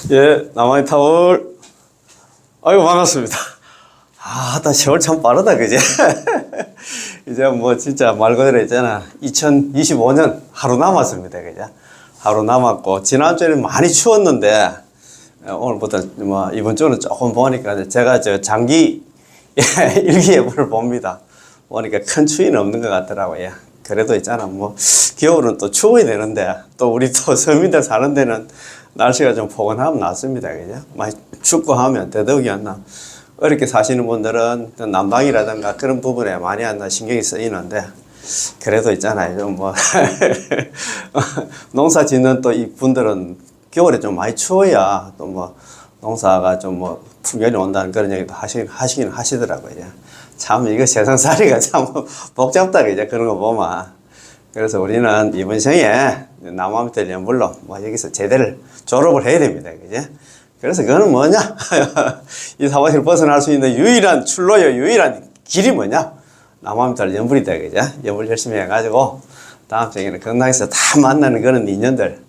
예, 남한의 타월. 아이고, 반갑습니다. 아, 나 세월 참 빠르다, 그제? 이제 뭐 진짜 말 그대로 있잖아. 2025년 하루 남았습니다, 그제? 하루 남았고, 지난주에는 많이 추웠는데, 오늘부터 뭐 이번 주는 조금 보니까 제가 저 장기 일기예보를 봅니다. 보니까 큰 추위는 없는 것 같더라고요. 그래도 있잖아, 뭐, 겨울은 또 추워야 되는데, 또 우리 또 서민들 사는 데는 날씨가 좀 포근하면 낫습니다. 그죠? 많이 춥고 하면 더더욱이 안 나. 어렵게 사시는 분들은 난방이라든가 그런 부분에 많이 안 나 신경이 쓰이는데, 그래도 있잖아요. 좀 뭐, 농사 짓는 또 이 분들은 겨울에 좀 많이 추워야 또 뭐, 농사가 좀 뭐, 풍년이 온다는 그런 얘기도 하시긴 하시더라고요. 참, 이거 세상살이가 참 복잡다, 그죠? 그런 거 보면. 그래서 우리는 이번 생에 나무 밑에 연불로 뭐 여기서 제대를 졸업을 해야 됩니다. 그죠? 그래서 그거는 뭐냐? 이 사무실을 벗어날 수 있는 유일한 출로요, 유일한 길이 뭐냐? 나무 밑에 연불이다. 그죠? 연불 열심히 해가지고 다음 생에는 건강해서 다 만나는 그런 인연들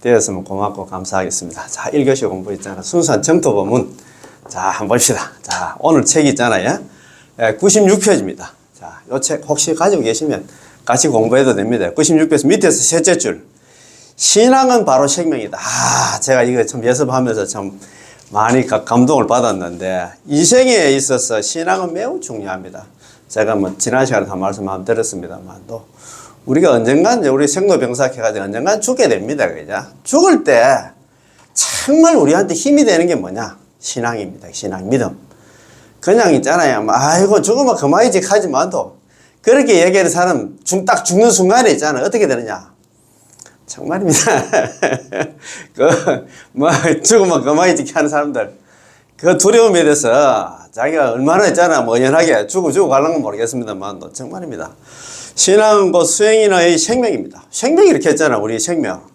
되었으면 고맙고 감사하겠습니다. 자, 1교시 공부 있잖아. 순수한 정토법문. 자, 한번 봅시다. 자, 오늘 책이 있잖아요. 96페이지입니다. 자, 요 책 혹시 가지고 계시면 같이 공부해도 됩니다. 96페이지 밑에서 셋째 줄. 신앙은 바로 생명이다. 아, 제가 이거 참 연습하면서 참 많이 감동을 받았는데, 이 생에 있어서 신앙은 매우 중요합니다. 제가 뭐 지난 시간에 한 말씀 한번 드렸습니다만, 또 우리가 언젠간 우리 생로병사해가지고 언젠간 죽게 됩니다. 그죠? 죽을 때 정말 우리한테 힘이 되는 게 뭐냐? 신앙입니다. 신앙, 믿음. 그냥 있잖아요. 아이고, 죽으면 그만이지 하지만도 그렇게 얘기하는 사람 딱 죽는 순간에 있잖아. 어떻게 되느냐? 정말입니다. 죽으면 그만이지 하는 사람들. 그 두려움에 대해서 자기가 얼마나 있잖아. 뭐 연하게 죽고 가는 건 모르겠습니다만, 정말입니다. 신앙은 곧 수행인의 생명입니다. 생명이 이렇게 했잖아. 우리 생명.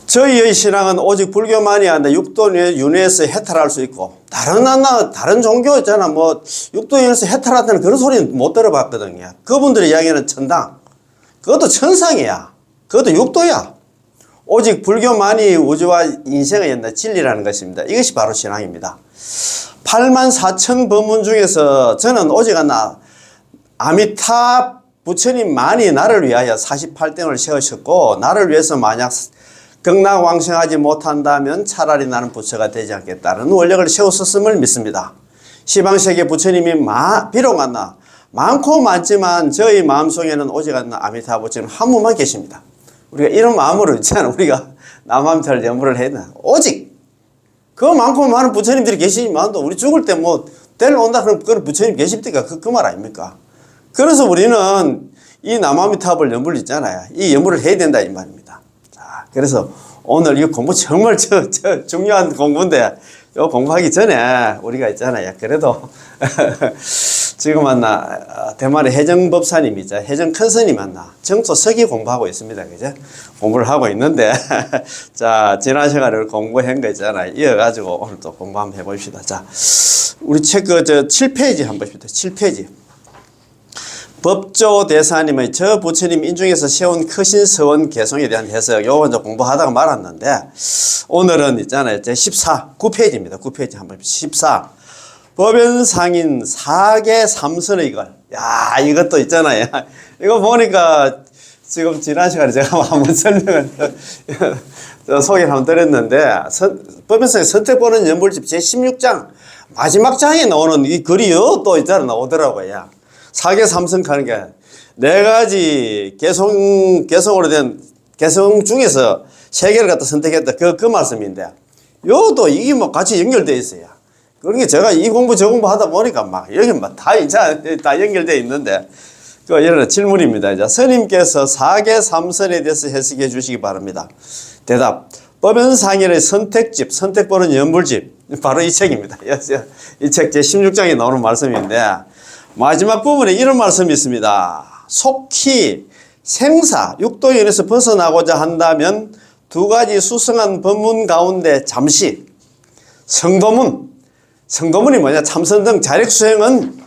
저희의 신앙은 오직 불교만이 아니라 육도 윤회에서 해탈할 수 있고, 다른 종교 있잖아. 뭐, 육도 윤회에서 해탈한다는 그런 소리는 못 들어봤거든요. 그분들의 이야기는 천당. 그것도 천상이야. 그것도 육도야. 오직 불교만이 우주와 인생의 옛날 진리라는 것입니다. 이것이 바로 신앙입니다. 84,000 법문 중에서 저는 오직 하나, 아미타 부처님만이 나를 위하여 48등을 세우셨고, 나를 위해서 만약 극락왕생하지 못한다면 차라리 나는 부처가 되지 않겠다는 원력을 세웠었음을 믿습니다. 시방세계 부처님이 비록 하나 많고 많지만 저희 마음속에는 오직 하나 아미타 부처님 한 분만 계십니다. 우리가 이런 마음으로 있잖아. 우리가 남아미타를 연부를 해야 되나. 오직 그 많고 많은 부처님들이 계시지만 또 우리 죽을 때 뭐 데려온다 그러면 그런 부처님 계십니까? 그 말 아닙니까? 그래서 우리는 이 남아미타불 연부를 있잖아요. 이 연부를 해야 된다 이 말입니다. 자, 그래서 오늘 이 공부 정말 중요한 공부인데, 요 공부하기 전에 우리가 있잖아요. 그래도 지금 만나 대만의 해정법사님이죠. 해정 큰스님 만나 정토 서기 공부하고 있습니다. 그죠? 공부를 하고 있는데 자, 지난 시간에 공부한 거 있잖아요. 이어가지고 오늘 또 공부 한번 해봅시다. 자, 우리 책 7페이지 한번 봅시다. 7페이지. 법조 대사님의 저 부처님 인중에서 세운 크신 서원 개성에 대한 해석, 요거 이제 공부하다가 말았는데, 오늘은 있잖아요. 제 9페이지입니다. 9페이지 한번 14. 법연상인 사계 삼선의 걸. 야, 이것도 있잖아요. 이거 보니까 지금 지난 시간에 제가 한번 설명을, 소개를 한번 드렸는데, 법연상의 선택보는 연불집 제 16장, 마지막 장에 나오는 이 글이요, 또 있잖아, 나오더라고요. 사계 삼성 하는 게 네 가지 개성으로 된 개성 중에서 세 개를 갖다 선택했다. 그 말씀인데, 요도 이게 뭐 같이 연결되어 있어요. 그러니까 제가 이 공부 저 공부 하다 보니까 막 여기 막 다 연결되어 있는데, 이런 질문입니다. 이제 스님께서 사계 삼선에 대해서 해석해 주시기 바랍니다. 대답. 법연상인의 선택집, 선택보는 연불집. 바로 이 책입니다. 이 책 제 16장에 나오는 말씀인데, 마지막 부분에 이런 말씀이 있습니다. 속히 생사, 육도연에서 벗어나고자 한다면 두 가지 수승한 법문 가운데 잠시 성도문이 뭐냐? 참선등 자력수행은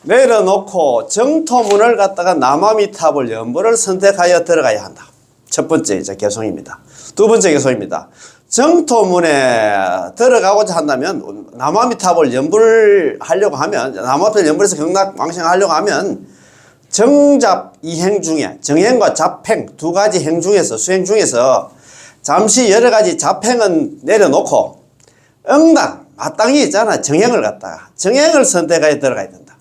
내려놓고 정토문을 갖다가 남아미탑을 연보를 선택하여 들어가야 한다. 첫 번째 이제 개성입니다. 두 번째 개성입니다. 정토문에 들어가고자 한다면 남아미탑을 연불하려고 하면 남아미탑을 연불해서 경락왕생하려고 하면 정잡 이행 중에 정행과 잡행 두 가지 행 중에서 수행 중에서 잠시 여러 가지 잡행은 내려놓고 응당 마땅히 있잖아. 정행을 갖다가 정행을 선택하여 들어가야 된다.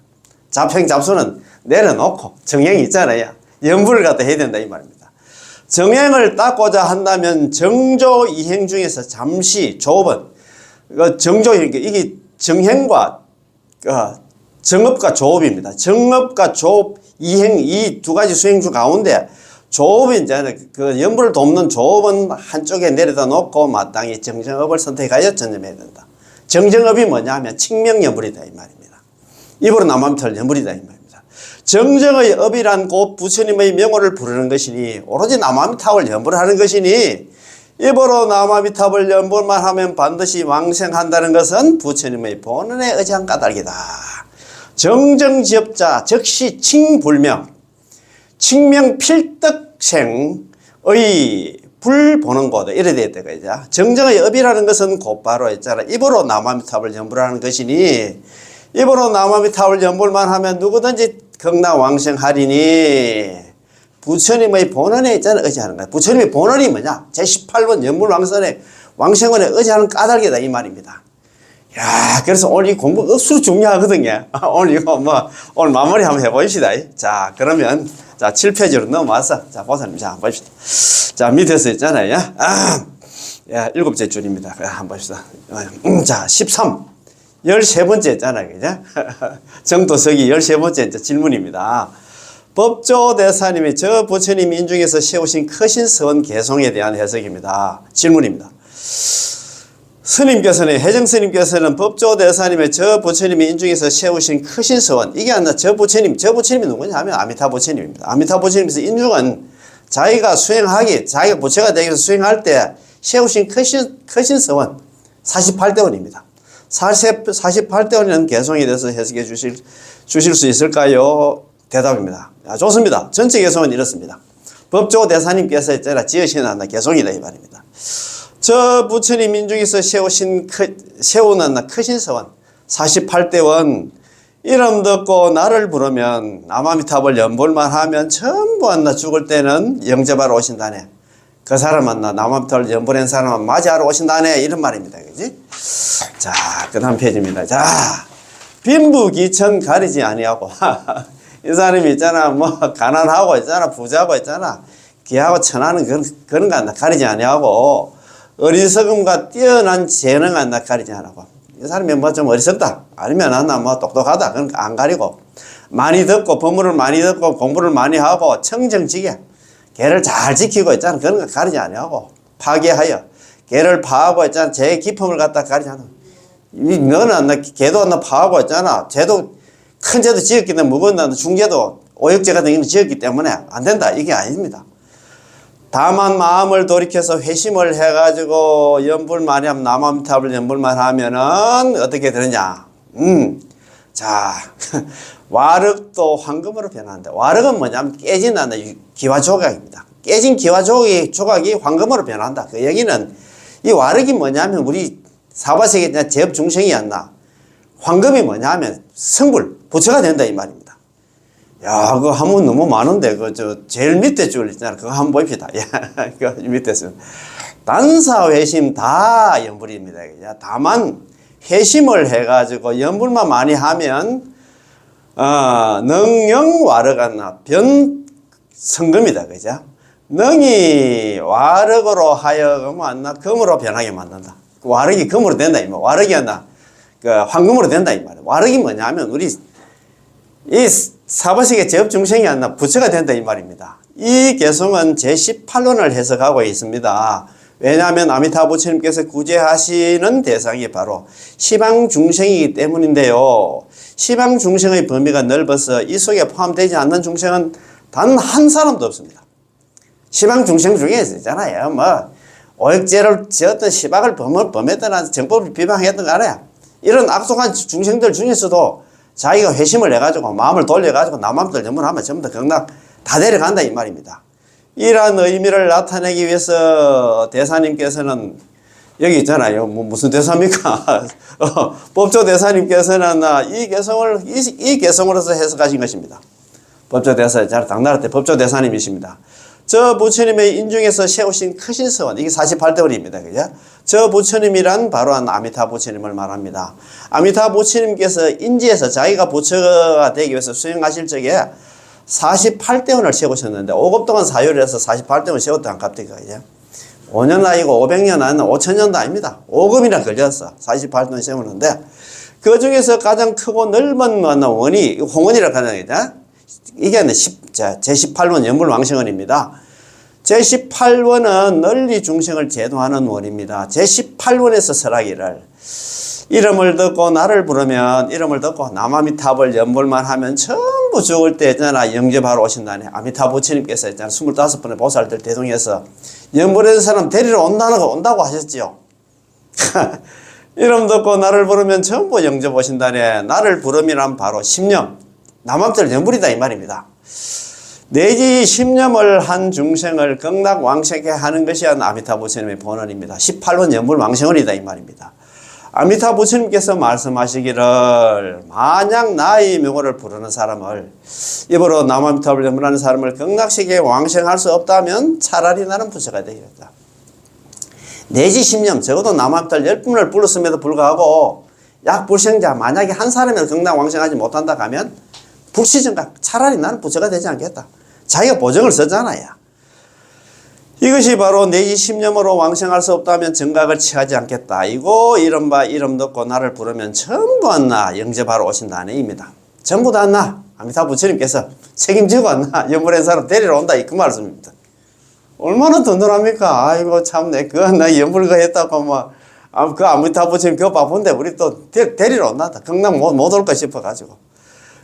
잡행 잡수는 내려놓고 정행이 있잖아요. 연불을 갖다 해야 된다 이 말입니다. 정행을 닦고자 한다면 정조 이행 중에서 잠시 조업은 정조 이게 정행과 정업과 조업입니다. 정업과 조업 이행 이 두 가지 수행 중 가운데 조업이 이제 그 연불을 돕는 조업은 한쪽에 내려다 놓고 마땅히 정정업을 선택하여 전념해야 된다. 정정업이 뭐냐 하면 칙명연불이다 이 말입니다. 입으로 남아미탑을 연불이다 이 말입니다. 정정의 업이란 곧 부처님의 명호를 부르는 것이니 오로지 남아미탑을 연불하는 것이니 입으로 남아미탑을 연불만 하면 반드시 왕생한다는 것은 부처님의 본원에 의지한 까닭이다. 정정지업자 즉시 칭불명 칭명필득생의 불보는 곳 이래 되어 있다가 이제 정정의 업이라는 것은 곧바로 있잖아. 입으로 남아미탑을 연불하는 것이니 입으로 남아미탑을 연불만 하면 누구든지 경락왕생하리니 부처님의 본원에 있잖아 의지하는 거야. 부처님의 본원이 뭐냐? 제18번 연불왕선의 왕생원에 의지하는 까닭이다 이 말입니다. 야, 그래서 오늘 이 공부 억수로 중요하거든요. 오늘 이거 오늘 마무리 한번 해보십시다. 자, 그러면 자 7페이지로 넘어와서 자 보사님 자 한번 봅시다. 자 밑에서 있잖아요. 야, 7째 줄입니다. 한번 봅시다. 자 13 13번째 있잖아요. 그죠? 정도석이 13번째 질문입니다. 법조대사님이 저 부처님 인중에서 세우신 크신 서원 개송에 대한 해석입니다. 질문입니다. 스님께서는 해정스님께서는 법조대사님의 저 부처님이 인중에서 세우신 크신 서원 이게 아니라 저 부처님이 누구냐 하면 아미타 부처님입니다. 아미타 부처님께서 인중은 자기가 자기가 부처가 되기 위해서 수행할 때 세우신 크신 서원 48대원입니다. 48대원이라는 개송에 대해서 해석해 주실 수 있을까요? 대답입니다. 좋습니다. 전체 개송은 이렇습니다. 법조대사님께서 있잖아 지으시는 개송이다 이 말입니다. 저 부처님 인중에서 세우는 크신 서원 48대원 이름 듣고 나를 부르면 남아미탑을 연불만 하면 전부 죽을 때는 영접하러 오신다네. 그 사람은 남아미탑을 연불한 사람은 맞이하러 오신다네 이런 말입니다. 그지? 자, 그 다음 페이지입니다. 자, 빈부귀천 가리지 아니하고 이 사람이 있잖아 가난하고 있잖아 부자고 있잖아 귀하고 천하는 그런 거 가리지 아니하고 어리석음과 뛰어난 재능은 가리지 않고 이 사람이 좀 어리석다 아니면 똑똑하다 그런 거 안 가리고 많이 듣고 법문을 많이 듣고 공부를 많이 하고 청정지게 계를 잘 지키고 있잖아 그런 거 가리지 아니하고 파괴하여 계를 파하고 있잖아 제 기품을 갖다 가리지 않아 너는 계도 파하고 있잖아 죄도 큰 죄도 지었기 때문에 무거운 중죄도 오역죄 같은 경우는 지었기 때문에 안 된다 이게 아닙니다. 다만 마음을 돌이켜서 회심을 해가지고 연불만 하면 남아미탑을 연불만 하면은 어떻게 되느냐? 자 와륵도 황금으로 변한다. 와륵은 뭐냐면 깨진 기와 조각입니다. 깨진 기와 조각이 황금으로 변한다. 그 얘기는 이 와륵이 뭐냐면 우리 사바세계 제업 중생이었나? 황금이 뭐냐면 성불 부처가 된다 이 말입니다. 야, 그거 한번 너무 많은데, 제일 밑에 줄 있잖아. 그거 한번 봅시다. 야, 그 밑에서. 단사, 회심 다 연불입니다. 다만, 회심을 해가지고 연불만 많이 하면, 능영 와르가 성금이다. 그죠? 능이 와르으로 하여금 금으로 변하게 만든다. 와르기 금으로 된다. 이 말. 와르기 황금으로 된다. 이 말. 와르기 뭐냐면, 이 사바세계 제업 중생이 부처가 된다 이 말입니다. 이 개송은 제18論을 해석하고 있습니다. 왜냐하면 아미타 부처님께서 구제하시는 대상이 바로 시방 중생이기 때문인데요. 시방 중생의 범위가 넓어서 이 속에 포함되지 않는 중생은 단 한 사람도 없습니다. 시방 중생 중에 있잖아요. 오역죄를 지었던 시박을 범했던 정법을 비방했던 거 알아요. 이런 악독한 중생들 중에서도 자기가 회심을 해가지고 마음을 돌려가지고 남아미탑을 연불하면 전부 다 경락 다 내려간다 이 말입니다. 이러한 의미를 나타내기 위해서 대사님께서는 여기 있잖아요. 뭐 무슨 대사입니까? 법조 대사님께서는 이 개성으로서 해석하신 것입니다. 법조 대사, 당나라 때 법조 대사님이십니다. 저 부처님의 인중에서 세우신 크신 서원, 이게 48대원입니다. 그죠? 저 부처님이란 바로 아미타 부처님을 말합니다. 아미타 부처님께서 인지에서 자기가 부처가 되기 위해서 수행하실 적에 48대원을 세우셨는데 5급 동안 사유를 해서 48대원 세웠다는 갑자기 그죠? 5년 아니고 500년 아니고 5000년도 아닙니다. 5급이나 걸렸어. 48년 세우는데 그 중에서 가장 크고 넓은 원이 홍원이라고 하는 거죠. 이게 제18원 연불왕생원입니다. 제18원은 널리 중생을 제도하는 원입니다. 제18원에서 설하기를 이름을 듣고 나를 부르면 이름을 듣고 남아미탑을 연불만 하면 전부 죽을 때 있잖아 영접하러 오신다네. 아미타 부처님께서 있잖아 25번의 보살들 대동해서 연불한 사람 데리러 온다고 하셨지요. 이름 듣고 나를 부르면 전부 영접 오신다네. 나를 부름이란 바로 10년 남아미탈 연불이다 이 말입니다. 내지 10년을 한 중생을 극락왕생케 하는 것이 아미타 부처님의 본원입니다. 18번 연불왕생원이다 이 말입니다. 아미타 부처님께서 말씀하시기를 만약 나의 명호를 부르는 사람을 입으로 남아미타불 연불하는 사람을 극락세계에 왕생할 수 없다면 차라리 나는 부처가 되겠다. 내지 10년 적어도 남아미타를 10분을 불렀음에도 불구하고 약 불생자 만약에 한 사람이라도 극락 왕생하지 못한다 하면 불시정각 차라리 나는 부처가 되지 않겠다. 자기가 보정을 썼잖아요. 이것이 바로 내지 10년으로 왕생할 수 없다면 정각을 취하지 않겠다. 이거 이른바 이름 듣고 나를 부르면 전부 나 영접하러 오신다는 의미입니다. 전부 다 나 아미타 부처님께서 책임지고 나 연불한 사람 데리러 온다 그 말씀입니다. 얼마나 든든합니까? 아이고 참내 나 연불 거 했다고 그 아미타 부처님 그거 바쁜데 우리 또 데리러 온다. 극락 못 올까 싶어가지고.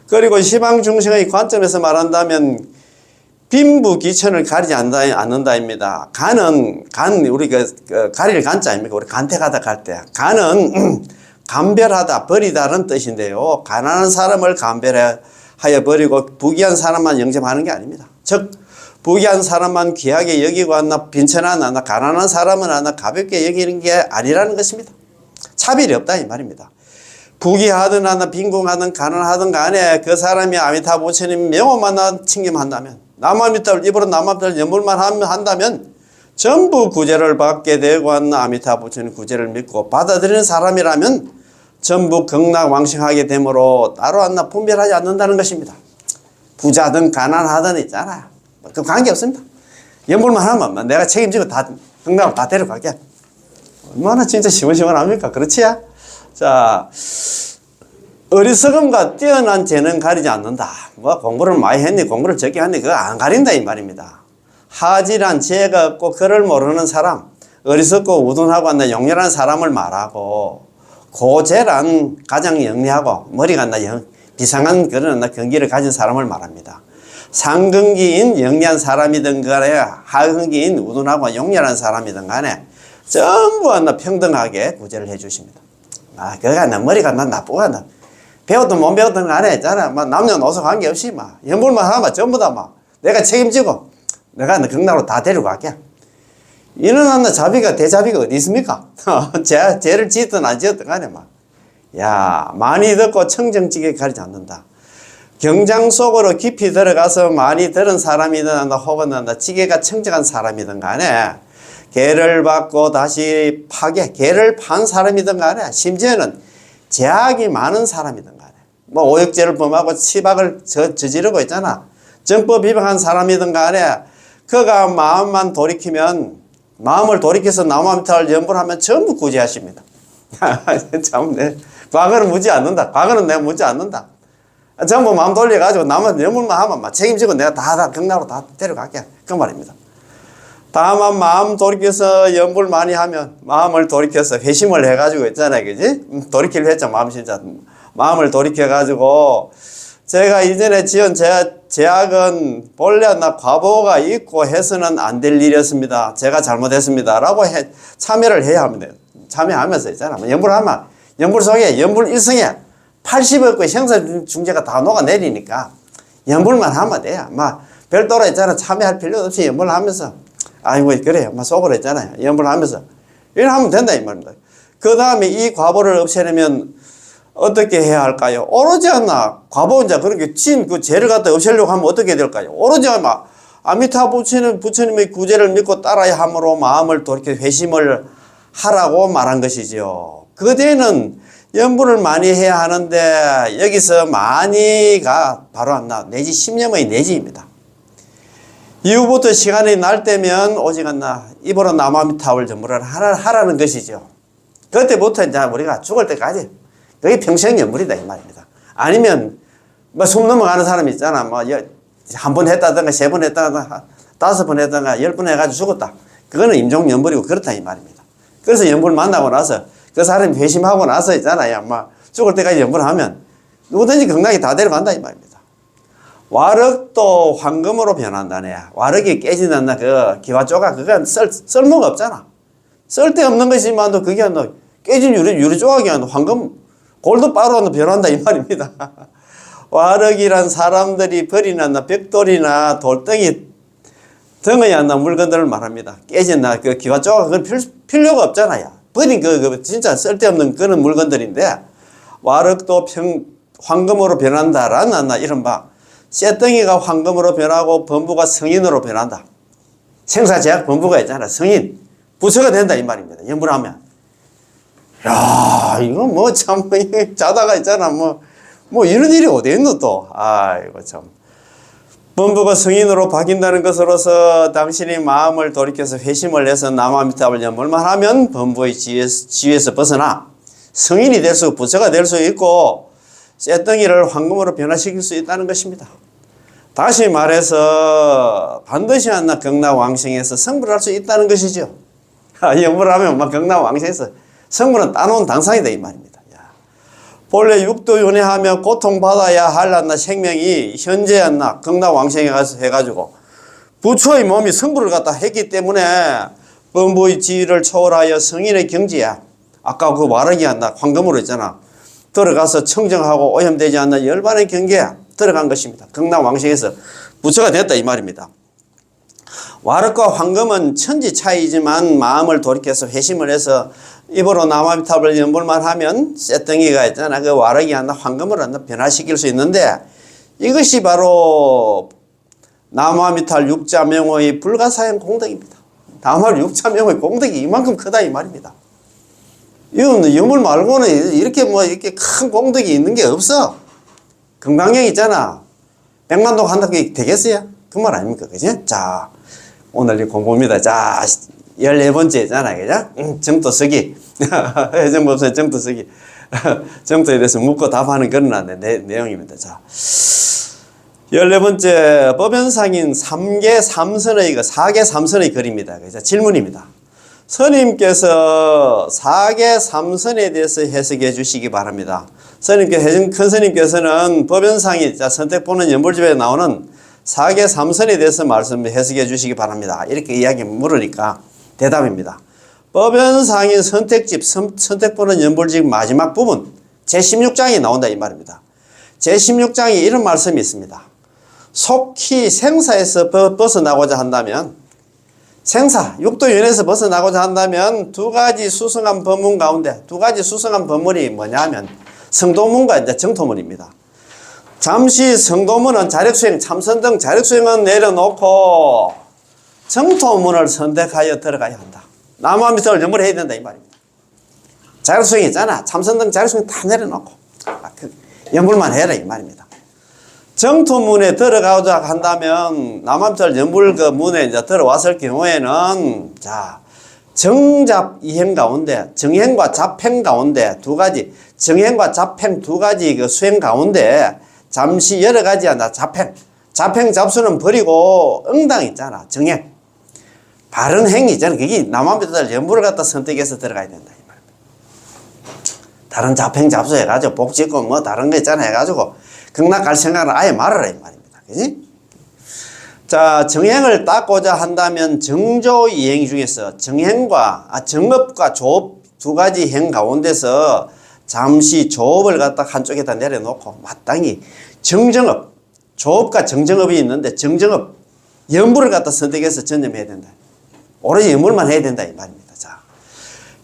그리고 시방 중생의 관점에서 말한다면 빈부 기천을 가리지 않는다입니다. 간은 우리 가릴 간자 아닙니까? 우리 간택하다 갈 때 간은 감별하다 버리다는 뜻인데요. 가난한 사람을 감별하여 버리고 부귀한 사람만 영접하는 게 아닙니다. 즉 부귀한 사람만 귀하게 여기고 하나 빈천한 하나 가난한 사람은 하나 가볍게 여기는 게 아니라는 것입니다. 차별이 없다 이 말입니다. 부귀하든 하나 빈궁하든 가난하든 간에 그 사람이 아미타 부처님 명호만 칭김한다면 남아미타를 입으로 남아미타를 연불만 한다면 전부 구제를 받게 되고 하는 아미타 부처님 구제를 믿고 받아들이는 사람이라면 전부 극락 왕생하게 되므로 따로 하나 분별하지 않는다는 것입니다. 부자든 가난하든 있잖아요. 그 관계없습니다. 연불만 하면 내가 책임지고 다 극락을 다 데려갈게. 얼마나 진짜 시원시원합니까? 그렇지? 자, 어리석음과 뛰어난 재능 가리지 않는다. 뭐 공부를 많이 했니 공부를 적게 했니 그거 안 가린다 이 말입니다. 하지란 지혜가 없고 글을 모르는 사람, 어리석고 우둔하고 한다 용렬한 사람을 말하고 고재란 가장 영리하고 머리가 비상한 그런 경기를 가진 사람을 말합니다. 상근기인 영리한 사람이든 간에 하근기인 우둔하고 용렬한 사람이든 간에 전부 평등하게 구제를 해 주십니다. 그가 머리가 나쁘고 배웠든 못 배웠든 간에 있잖아. 남녀노소 관계없이 연불만 하면 전부 다 내가 책임지고 내가 극락으로 다 데리고 갈게. 이런 자비가 대자비가 어디 있습니까? 죄를 지었든 안 지었든 간에 많이 듣고 청정지게 가리지 않는다. 경장 속으로 깊이 들어가서 많이 들은 사람이든 혹은 지게가 청정한 사람이든 간에 개를 받고 다시 개를 판 사람이든 간에 심지어는 죄악이 많은 사람이든 간에 오역죄를 범하고 치박을 저지르고 있잖아. 정법 위반한 사람이든 간에 그가 마음을 돌이켜서 남아미타를 연불하면 전부 구제하십니다. 참, 과거는 묻지 않는다. 과거는 내가 묻지 않는다. 전부 마음 돌려가지고 남은 연불만 하면 책임지고 내가 다 극락으로 다 데려갈게. 그 말입니다. 다만 마음 돌이켜서 연불 많이 하면 마음을 돌이켜서 회심을 해가지고 있잖아요. 그지? 돌이킬 회자 마음 진짜 마음을 돌이켜가지고 제가 이전에 지은 죄악은 본래 과보가 있고 해서는 안 될 일이었습니다. 제가 잘못했습니다. 라고 참여를 해야 합니다. 참여하면서 있잖아. 연불하면 연불 속에 연불 일성에 80억 의 형사 중재가 다 녹아내리니까 연불만 하면 돼요. 별도로 있잖아. 참여할 필요 없이 연불하면서 아이고 그래요. 속으로 있잖아요. 연불하면서 이래 하면 된다 이 말입니다. 그 다음에 이 과보를 없애려면 어떻게 해야 할까요? 오로지 않나 과보자 그렇게 그 죄를 갖다 없애려고 하면 어떻게 될까요? 오로지 않나 아미타 부처님의 구제를 믿고 따라야 함으로 마음을 돌이켜 회심을 하라고 말한 것이죠. 그 뒤에는 연부를 많이 해야 하는데 여기서 많이가 바로 안나 내지 10년의 내지입니다. 이후부터 시간이 날 때면 오직 안나 입으로 남아미타불 전부를 하라는 것이죠. 그때부터 이제 우리가 죽을 때까지 그게 평생 연불이다 이 말입니다. 아니면 뭐 숨 넘어가는 사람이 있잖아. 뭐 한 번 했다든가 세 번 했다든가 5번 했다든가 10번 해가지고 죽었다. 그거는 임종 연불이고 그렇다 이 말입니다. 그래서 연불 만나고 나서 그 사람이 회심하고 나서 있잖아요. 아마 죽을 때까지 연불하면 누구든지 건강히 다 데려간다 이 말입니다. 와륵도 황금으로 변한다네. 와륵이 깨지는 그 기와 조각 그건 쓸모가 없잖아. 쓸데없는 것이지만도 그게 깨진 유리 조각이 황금 골드바로 변한다 이 말입니다. 와륵이란 사람들이 버리는 벽돌이나 돌덩이 등의 물건들을 말합니다. 깨진 그 기와 조각 그건 필요가 없잖아요. 버린 그 진짜 쓸데없는 그런 물건들인데 와륵도 황금으로 변한다라는 이른바 쇠덩이가 황금으로 변하고 범부가 성인으로 변한다. 생사제약 범부가 있잖아. 성인 부처가 된다 이 말입니다. 연불하면 야 이거 뭐 참 자다가 있잖아 뭐 이런 일이 어디 있노 또. 아이고 참. 범부가 성인으로 바뀐다는 것으로서 당신이 마음을 돌이켜서 회심을 해서 남아미타불 연불만 하면 범부의 지위에서 벗어나 성인이 될 수, 부처가 될 수 있고 쇠덩이를 황금으로 변화시킬 수 있다는 것입니다. 다시 말해서 반드시 한나 경락왕생에서 성불할 수 있다는 것이죠. 연불하면 막 경락왕생에서 성불은 따놓은 당상이다 이 말입니다. 본래 육도윤회하며 고통받아야 할 생명이 현재 경락왕생에 가서 해가지고 부처의 몸이 성불을 갖다 했기 때문에 범부의 지위를 초월하여 성인의 경지야. 아까 그 와르기 황금으로 있잖아. 들어가서 청정하고 오염되지 않는 열반의 경계에 들어간 것입니다. 경락왕생에서 부처가 됐다 이 말입니다. 와륵과 황금은 천지 차이지만 마음을 돌이켜서 회심을 해서 입으로 남아미타불 연불만 하면 쇠덩이가 있잖아. 그 와륵이 황금으로 변화시킬 수 있는데 이것이 바로 남아미탈 육자명호의 불가사형 공덕입니다. 다만 육자명호의 공덕이 이만큼 크다 이 말입니다. 이건 연불 말고는 이렇게 이렇게 큰 공덕이 있는 게 없어. 금강경 있잖아. 100만동 한다고 되겠어요? 그 말 아닙니까? 그지? 자, 오늘 이 공부입니다. 자, 14번째잖아. 그죠? 정도 쓰기. 해정법선의 정도 쓰기. 정도에 대해서 묻고 답하는 그런 내용입니다. 자. 14번째 법연상인 3계 3선의 글입니다. 그래서 질문입니다. 스님께서 4계 3선에 대해서 해석해 주시기 바랍니다. 큰 스님께서는 법연상이 선택보는 연불집에 나오는 4계 3선에 대해서 해석해 주시기 바랍니다. 이렇게 이야기 물으니까 대답입니다. 법연상인 선택집, 선택보는 연불집 마지막 부분 제16장이 나온다 이 말입니다. 제16장에 이런 말씀이 있습니다. 속히 생사에서 벗어나고자 한다면 육도윤회에서 벗어나고자 한다면 두 가지 수승한 법문 가운데 두 가지 수승한 법문이 뭐냐 하면 성도문과 이제 정토문입니다. 잠시 성도문은 자력수행, 참선 등 자력수행은 내려놓고 정토문을 선택하여 들어가야 한다. 남아미타불 연불을 해야 된다 이 말입니다. 자력수행 있잖아. 참선 등 자력수행 다 내려놓고 연불만 해라 이 말입니다. 정토문에 들어가고자 한다면 남아미타불 연불 그 문에 이제 들어왔을 경우에는 자 정잡 이행 가운데 정행과 잡행 가운데 두 가지 정행과 잡행 두 가지 그 수행 가운데 잠시 여러 가지 잡행 잡수는 버리고 응당 있잖아. 정행 바른 행위 있잖아. 그게 남아미타불 연불을 갖다 선택해서 들어가야 된다 이 말입니다. 다른 잡행 잡수 해가지고 복 짓고 뭐 다른 거 있잖아 해가지고 극락 갈 생각은 아예 말아라 이 말입니다. 그지? 자, 정행을 닦고자 한다면 정조 이행 중에서 정업과 조업 두 가지 행 가운데서 잠시 조업을 갖다 한쪽에다 내려놓고 마땅히 정정업, 조업과 정정업이 있는데 정정업, 연불을 갖다 선택해서 전념해야 된다. 오로지 연불만 해야 된다 이 말입니다. 자,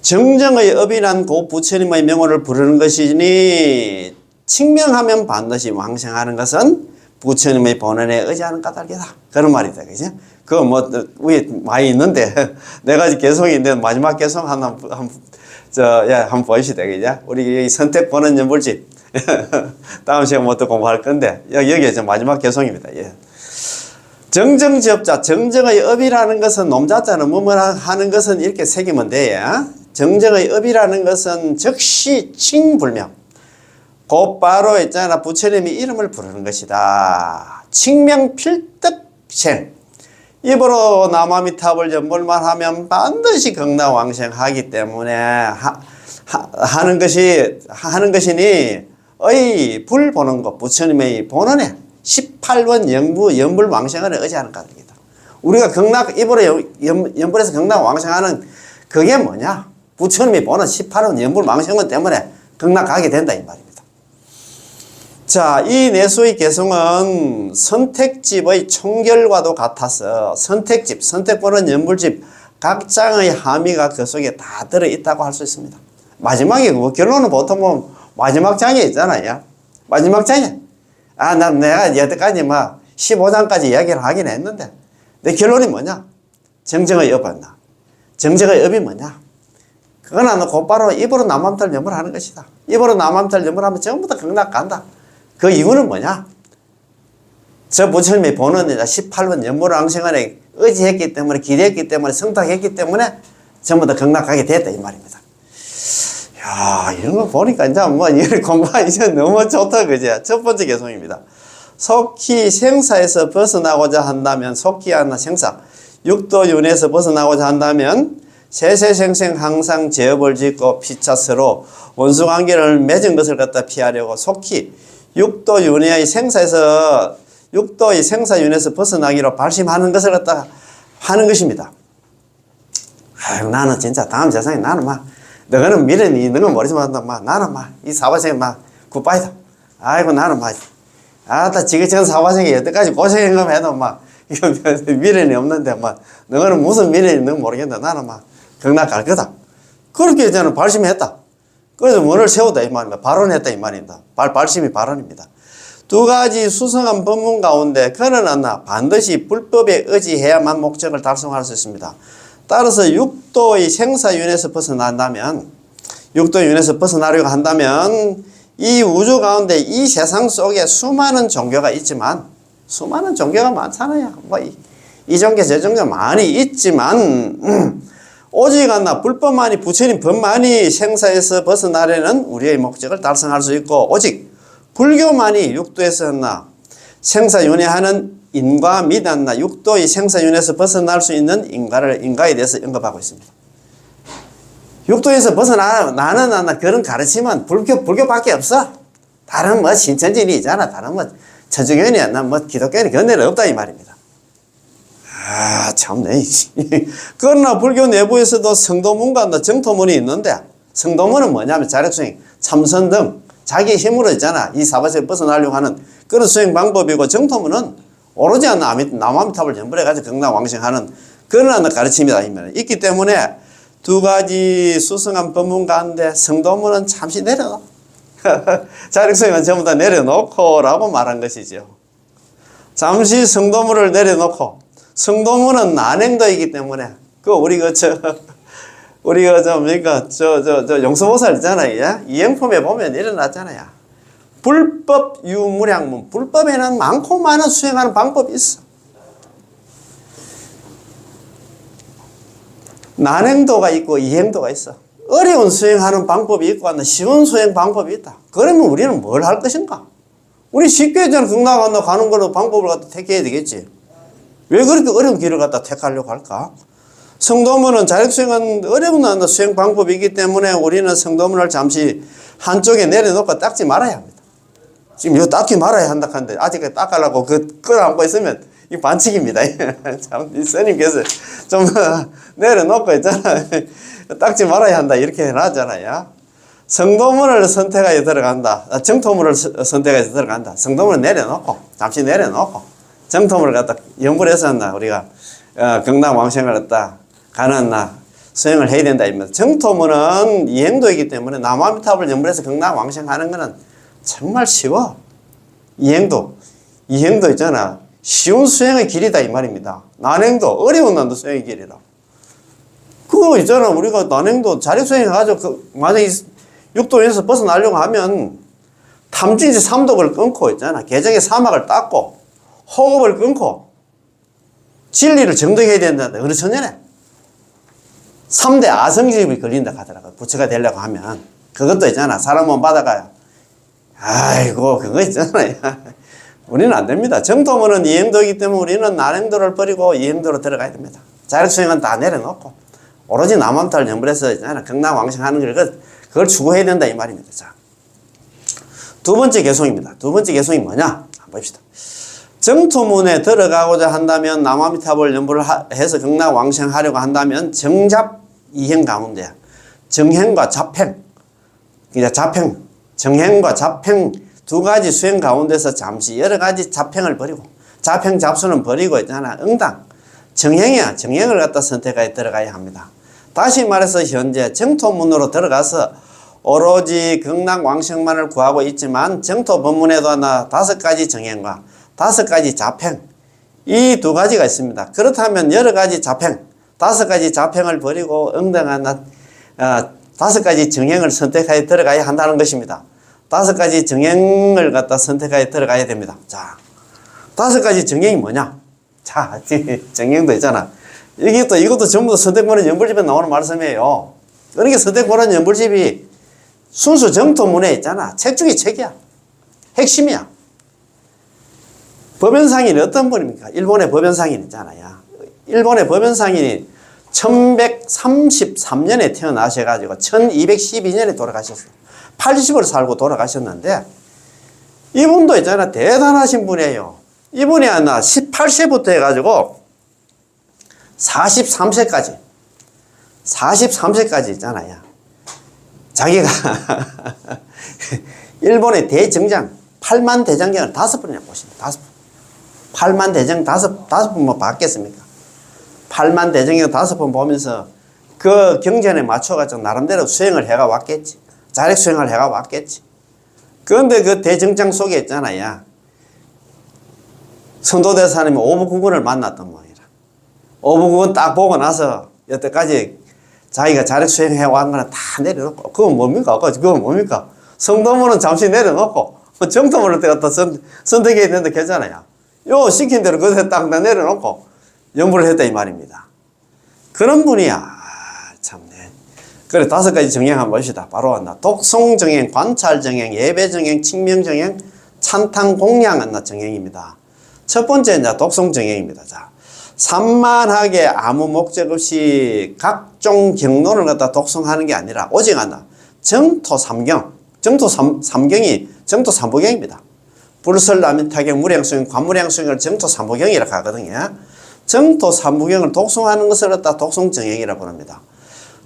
정정의 업이란 고 부처님의 명호를 부르는 것이니 칭명하면 반드시 왕생하는 것은 부처님의 본원에 의지하는 까닭이다. 그런 말이다. 그죠? 그거 뭐 위에 많이 있는데 네 가지 개성이 있는데 마지막 개성 한번 보시다. 그죠? 우리 여기 선택 본원 연불집 다음 시간에 뭐 또 공부할 건데 여기에 마지막 개성입니다. 예. 정정지업자, 정정의 업이라는 것은 놈자자는 뭐뭐라 하는 것은 이렇게 새기면 돼요. 정정의 업이라는 것은 즉시 칭불명. 곧바로 있잖아. 부처님이 이름을 부르는 것이다. 칭명필득생. 입으로 남아미탑을 연불만 하면 반드시 극락왕생하기 때문에 하는 것이니 의 보는 것 부처님의 본원에 18원 연불왕생을 의지하는 까닭이다. 우리가 입으로 연불해서 극락왕생하는 그게 뭐냐? 부처님이 보는 18원 연불왕생원 때문에 극락가게 된다 이 말입니다. 자, 이 내수의 개성은 선택집의 총결과도 같아서 선택집, 선택보는 연불집 각 장의 함의가 그 속에 다 들어있다고 할 수 있습니다. 마지막에 그 결론은 보통 뭐 마지막 장에 있잖아요. 마지막 장에 내가 여태까지 막 15장까지 이야기를 하긴 했는데 내 결론이 뭐냐? 정정의 업은 정정의 업이 뭐냐? 그거는 곧바로 입으로 남함탈 연불하는 것이다. 입으로 남함탈 연불하면 전부 다 극락 간다. 그 이유는 뭐냐? 저 부처님이 보는 18번 연불왕생원에 의지했기 때문에 기대했기 때문에 성탁했기 때문에 전부 다 극락하게 됐다 이 말입니다. 야, 이런 거 보니까 이제 뭐 이걸 공부하기 이제 너무 좋다 그제. 첫 번째 개성입니다. 속히 생사에서 벗어나고자 한다면 속히 하나 생사 육도윤회에서 벗어나고자 한다면 세세생생 항상 제업을 짓고 피차서로 원수관계를 맺은 것을 갖다 피하려고 속히 육도윤회의 생사에서 육도의 생사윤회에서 벗어나기로 발심하는 것을 갖다 하는 것입니다. 아유, 나는 진짜 다음 세상에 나는 너는 미래니 너는 모르지만 나는 이 사바생에 굿바이다. 아이고 나는 지긋지긋 사바생에 여태까지 고생한 거 해도 이거 미래니 없는데 너는 무슨 미래니 너 모르겠다. 나는 극락 갈 거다. 그렇게 저는 발심했다. 그래서 문을 세우다 이 말입니다. 발언했다 이 말입니다. 발심이 발언입니다. 두 가지 수성한 법문 가운데 그는 반드시 불법에 의지해야만 목적을 달성할 수 있습니다. 따라서 육도의 생사윤회에서 벗어난다면 육도윤회에서 벗어나려고 한다면 이 우주 가운데 이 세상 속에 수많은 종교가 있지만 수많은 종교가 많잖아요. 이 종교 저 종교 많이 있지만 오직 불법만이 부처님 법만이 생사에서 벗어나려는 우리의 목적을 달성할 수 있고 오직 불교만이 육도에서 생사윤회하는 인과 및 육도의 생사윤회에서 벗어날 수 있는 인가에 대해서 언급하고 있습니다. 육도에서 벗어나는 그런 가르침은 불교밖에 없어. 다른 신천지니 있잖아. 다른 천주교니 기독교니 그런 데는 없다 이 말입니다. 아, 참네. 그러나 불교 내부에서도 성도문과 정토문이 있는데 성도문은 뭐냐면 자력수행, 참선 등 자기 힘으로 있잖아. 이 사바세에 벗어나려고 하는 그런 수행 방법이고 정토문은 오로지 남아미탑을 연불해가지고 극락왕생하는 그런 가르침이다. 있기 때문에 두 가지 수성한 법문 가운데 성도문은 잠시 내려놓고 자력수행은 전부 다 내려놓고 라고 말한 것이죠. 잠시 성도문을 내려놓고 성도문은 난행도이기 때문에 용서보살 있잖아요. 이행품에 보면 일어났잖아요. 불법 유무량문. 불법에는 많고 많은 수행하는 방법이 있어. 난행도가 있고 이행도가 있어. 어려운 수행하는 방법이 있고 쉬운 수행 방법이 있다. 그러면 우리는 뭘 할 것인가? 우리 쉽게 극락 가는 거는 방법을 갖다 택해야 되겠지. 왜 그렇게 어려운 길을 갖다 택하려고 할까? 성도문은 자력수행은 어려운 수행 방법이기 때문에 우리는 성도문을 잠시 한쪽에 내려놓고 닦지 말아야 합니다. 지금 이거 닦지 말아야 한다 하는데 아직까지 닦으려고 끌어안고 있으면 이 반칙입니다. 참, 이 스님께서 좀 내려놓고 있잖아. 닦지 말아야 한다 이렇게 해놨잖아요. 성도문을 선택하여 들어간다. 정토문을 선택해서 들어간다. 성도문을 내려놓고 잠시 내려놓고 정토문을 갖다 연불해서 우리가 극락왕생을 갖다 가는 수행을 해야 된다 입니다. 정토문은 이행도이기 때문에 남아미탑을 연불해서 극락왕생하는 거는 정말 쉬워. 이행도 있잖아. 쉬운 수행의 길이다 이 말입니다. 난행도 어려운 난도 수행의 길이라. 그거 있잖아. 우리가 난행도 자력 수행해가지고 만약에 육도에서 벗어나려고 하면 탐진지 삼독을 끊고 있잖아. 개정의 사막을 닦고 호흡을 끊고 진리를 정득해야 된다는데 어느 천년에 3대 아성집이 걸린다 하더라고. 부처가 되려고 하면. 그것도 있잖아. 사람 몸 받아가요. 아이고, 그거 있잖아요. 우리는 안 됩니다. 정토문은 이행도이기 때문에 우리는 난행도를 버리고 이행도로 들어가야 됩니다. 자력수행은 다 내려놓고, 오로지 남한탈 연불해서 있잖아. 극락왕생하는 걸, 그걸 추구해야 된다, 이 말입니다. 자. 두 번째 개송입니다. 두 번째 개송이 뭐냐? 한번 봅시다. 정토문에 들어가고자 한다면 남아미탑을 연불을 해서 극락왕생하려고 한다면 정잡 이행 가운데 정행과 잡행, 그러니까 잡행, 정행과 잡행 두 가지 수행 가운데서 잠시 여러 가지 잡행을 버리고 잡행 잡수는 버리고 있잖아. 응당 정행이야. 정행을 갖다 선택하여 들어가야 합니다. 다시 말해서 현재 정토문으로 들어가서 오로지 극락왕생만을 구하고 있지만 정토 법문에도 하나 5가지 정행과 5가지 잡행, 이 두 가지가 있습니다. 그렇다면 여러 가지 잡행, 5가지 잡행을 버리고 응당한 5가지 정행을 선택하여 들어가야 한다는 것입니다. 5가지 정행을 갖다 선택하여 들어가야 됩니다. 자, 5가지 정행이 뭐냐? 자, 정행도 있잖아. 이것도 전부 선택보는 연불집에 나오는 말씀이에요. 그러니까 선택보는 연불집이 순수 정토문에 있잖아. 책 중에 책이야. 핵심이야. 법연상인이 어떤 분입니까? 일본의 법연상인 있잖아요. 일본의 법연상인이 1133년에 태어나셔가지고 1212년에 돌아가셨어요. 80을 살고 돌아가셨는데 이분도 있잖아. 대단하신 분이에요. 이분이 하나 18세부터 해가지고 43세까지 있잖아요. 자기가 일본의 대정장 8만 대장경을 5번이나 보십니다. 5번. 8만 대장 5번 뭐 봤겠습니까? 8만 대장경 5번 보면서 그 경전에 맞춰가지고 나름대로 수행을 해가 왔겠지. 자력 수행을 해가 왔겠지. 그런데 그 대정장 속에 있잖아요. 선도대사님이 오부구군을 만났던 모양이라. 오부구군 딱 보고 나서 여태까지 자기가 자력 수행해 왔는 거는 다 내려놓고, 그건 뭡니까? 그건 뭡니까? 성도문은 잠시 내려놓고 정토문을 갖다 선택해야 되는데 괜찮아요. 요 시킨 대로 그대로 딱 내려놓고 연불을 했다 이 말입니다. 그런 분이야. 참네. 그래 5가지 정행 한번 봅시다. 바로 한다. 독송정행, 관찰정행, 예배정행, 칭명정행, 찬탄공양 정행입니다. 첫 번째 이제 독송정행입니다. 자, 산만하게 아무 목적 없이 각종 경론을 갖다 독송하는 게 아니라 오직 한다. 정토삼경, 정토삼경이 정토삼부경입니다. 불설라민타경, 무량수경, 관무량수경을 정토삼부경이라고 하거든요. 정토삼부경을 독송하는 것을 갖다 독송정행이라고 합니다.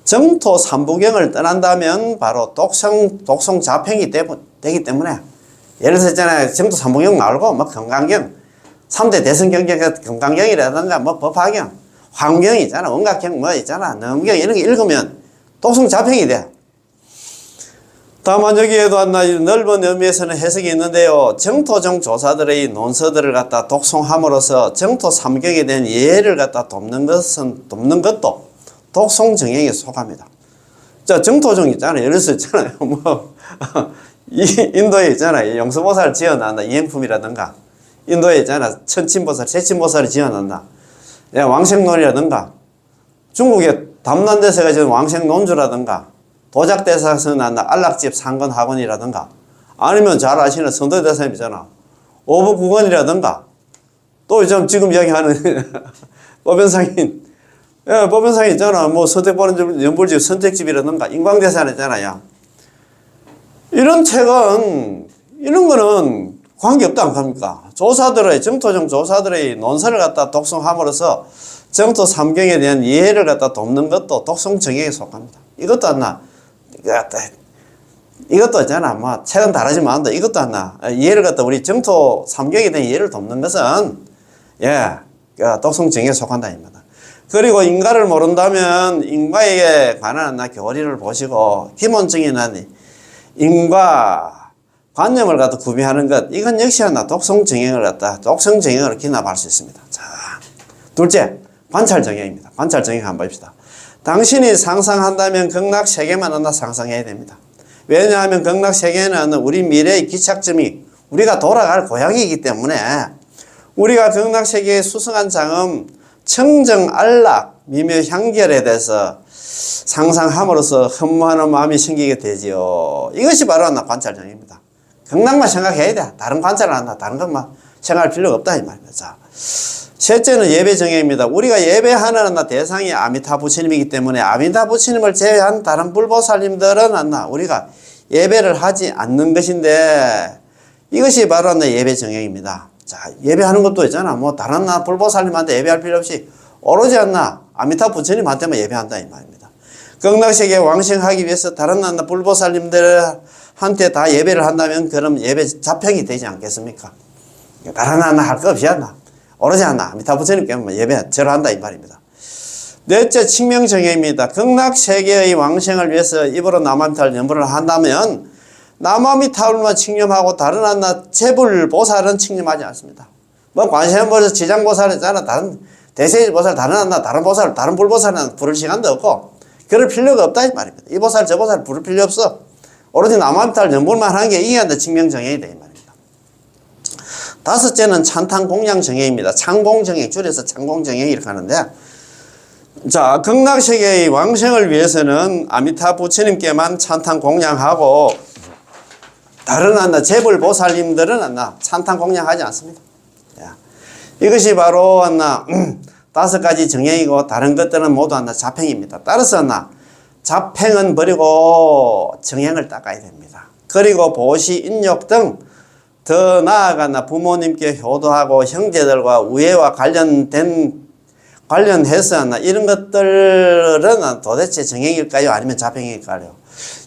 정토삼부경을 떠난다면 바로 독송자평이 되기 때문에 예를 들어서 있잖아요. 정토삼부경 말고 뭐 건강경, 3대 대성경경, 건강경이라든가 뭐 법화경, 환경이 있잖아. 원각경 뭐 있잖아. 넘경 이런 거 읽으면 독송자평이 돼. 다만 여기에도 하나 넓은 의미에서는 해석이 있는데요. 정토정 조사들의 논서들을 갖다 독송함으로써 정토 삼경에 대한 이해를 갖다 돕는 것도 독송정행에 속합니다. 자, 정토정 있잖아요. 예를 들어서 있잖아요. 뭐, 인도에 있잖아요. 영서보살 지어난다. 이행품이라든가. 인도에 있잖아. 천친보살, 세친보살을 지어난다. 왕생론이라든가. 중국의 담난대사가 지은 왕생론주라든가. 도작대사에서 난다 안락집 상건학원이라든가 아니면 잘 아시는 선도대사님이잖아. 오부국원이라든가 또 지금 이야기하는 법연상인, 예, 법연상인 있잖아. 뭐 선택보는 연불집 선택집이라든가 인광대사는 있잖아요. 이런 책은 이런 거는 관계없다 안 합니까? 조사들의 정토정 조사들의 논설을 갖다 독송함으로써 정토 삼경에 대한 이해를 갖다 돕는 것도 독송정행에 속합니다. 이것도 하나. 이것도 있잖아. 뭐, 책은 다르지만, 이것도 하나. 이해를 갖다 우리 정토 삼경에 대한 이해를 돕는 것은, 독송정행에 속한다, 입니다. 그리고 인과를 모른다면 인과에 관한 교리를 보시고 기본적인 인과 관념을 갖다 구비하는 것, 이건 역시 독성정행을 갖다 독성정행으로 기납할 수 있습니다. 자, 둘째, 관찰정행입니다. 관찰정행 한번 봅시다. 당신이 상상한다면 극락세계만 하나 상상해야 됩니다. 왜냐하면 극락세계는 우리 미래의 기착점이 우리가 돌아갈 고향이기 때문에 우리가 극락세계의 수승한 장엄, 청정, 안락, 미묘 향결에 대해서 상상함으로써 흠모하는 마음이 생기게 되지요. 이것이 바로 관찰정행입니다. 극락만 생각해야 돼. 다른 관찰을 한다. 다른 것만 생각할 필요가 없다 이 말입니다. 자, 셋째는 예배정행입니다. 우리가 예배하는 대상이 아미타 부처님이기 때문에 아미타 부처님을 제외한 다른 불보살님들은 우리가 예배를 하지 않는 것인데 이것이 바로 예배정행입니다. 자, 예배하는 것도 있잖아. 뭐 다른 불보살님한테 예배할 필요 없이 오로지 아미타 부처님한테만 예배한다 이 말입니다. 극락세계에 왕생하기 위해서 다른 불보살님들한테 다 예배를 한다면 그럼 예배 자평이 되지 않겠습니까? 다른 할 거 없이 오로지 아미타 부처님께 예배 절한다 이 말입니다. 넷째, 칭명정행입니다. 극락세계의 왕생을 위해서 입으로 남아미타를 연불을 한다면 남아미타불만 칭념하고 다른 재불보살은 칭념하지 않습니다. 뭐 관세음보살, 지장보살 있잖아. 다른 대세보살, 다른 보살, 다른 불보살은 부를 시간도 없고 그럴 필요가 없다 이 말입니다. 이 보살 저 보살 부를 필요 없어. 오로지 남아미타를 연불만 하는 게 이게 칭명정행이다 이 말입니다. 다섯째는 찬탄공양정행입니다. 창공정행, 줄여서 창공정행 이렇게 하는데, 자, 극락세계의 왕생을 위해서는 아미타 부처님께만 찬탄공양하고 다른 재불보살님들은 찬탄공양하지 않습니다. 이것이 바로 다섯 가지 정행이고 다른 것들은 모두 자팽입니다. 따라서 자팽은 버리고 정행을 닦아야 됩니다. 그리고 보시, 인욕 등 더 나아가 부모님께 효도하고 형제들과 우애와 관련해서 이런 것들은 도대체 정행일까요? 아니면 자평일까요?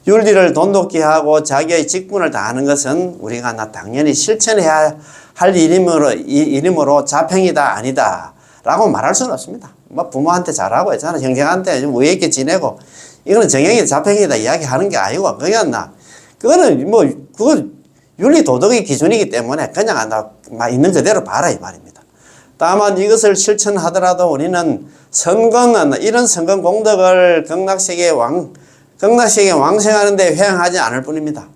윤리를 돈독히 하고 자기의 직분을 다하는 것은 우리가 당연히 실천해야 할 일이므로 자평이다 아니다 라고 말할 수는 없습니다. 뭐 부모한테 잘하고 있잖아. 형제한테 좀 우애 있게 지내고 이거는 정행이다 자평이다 이야기하는 게 아니고 그거는 그거 윤리 도덕의 기준이기 때문에 그냥 있는 그대로 봐라 이 말입니다. 다만 이것을 실천하더라도 우리는 이런 선건 공덕을 극락세계 왕생하는 데 회행하지 않을 뿐입니다.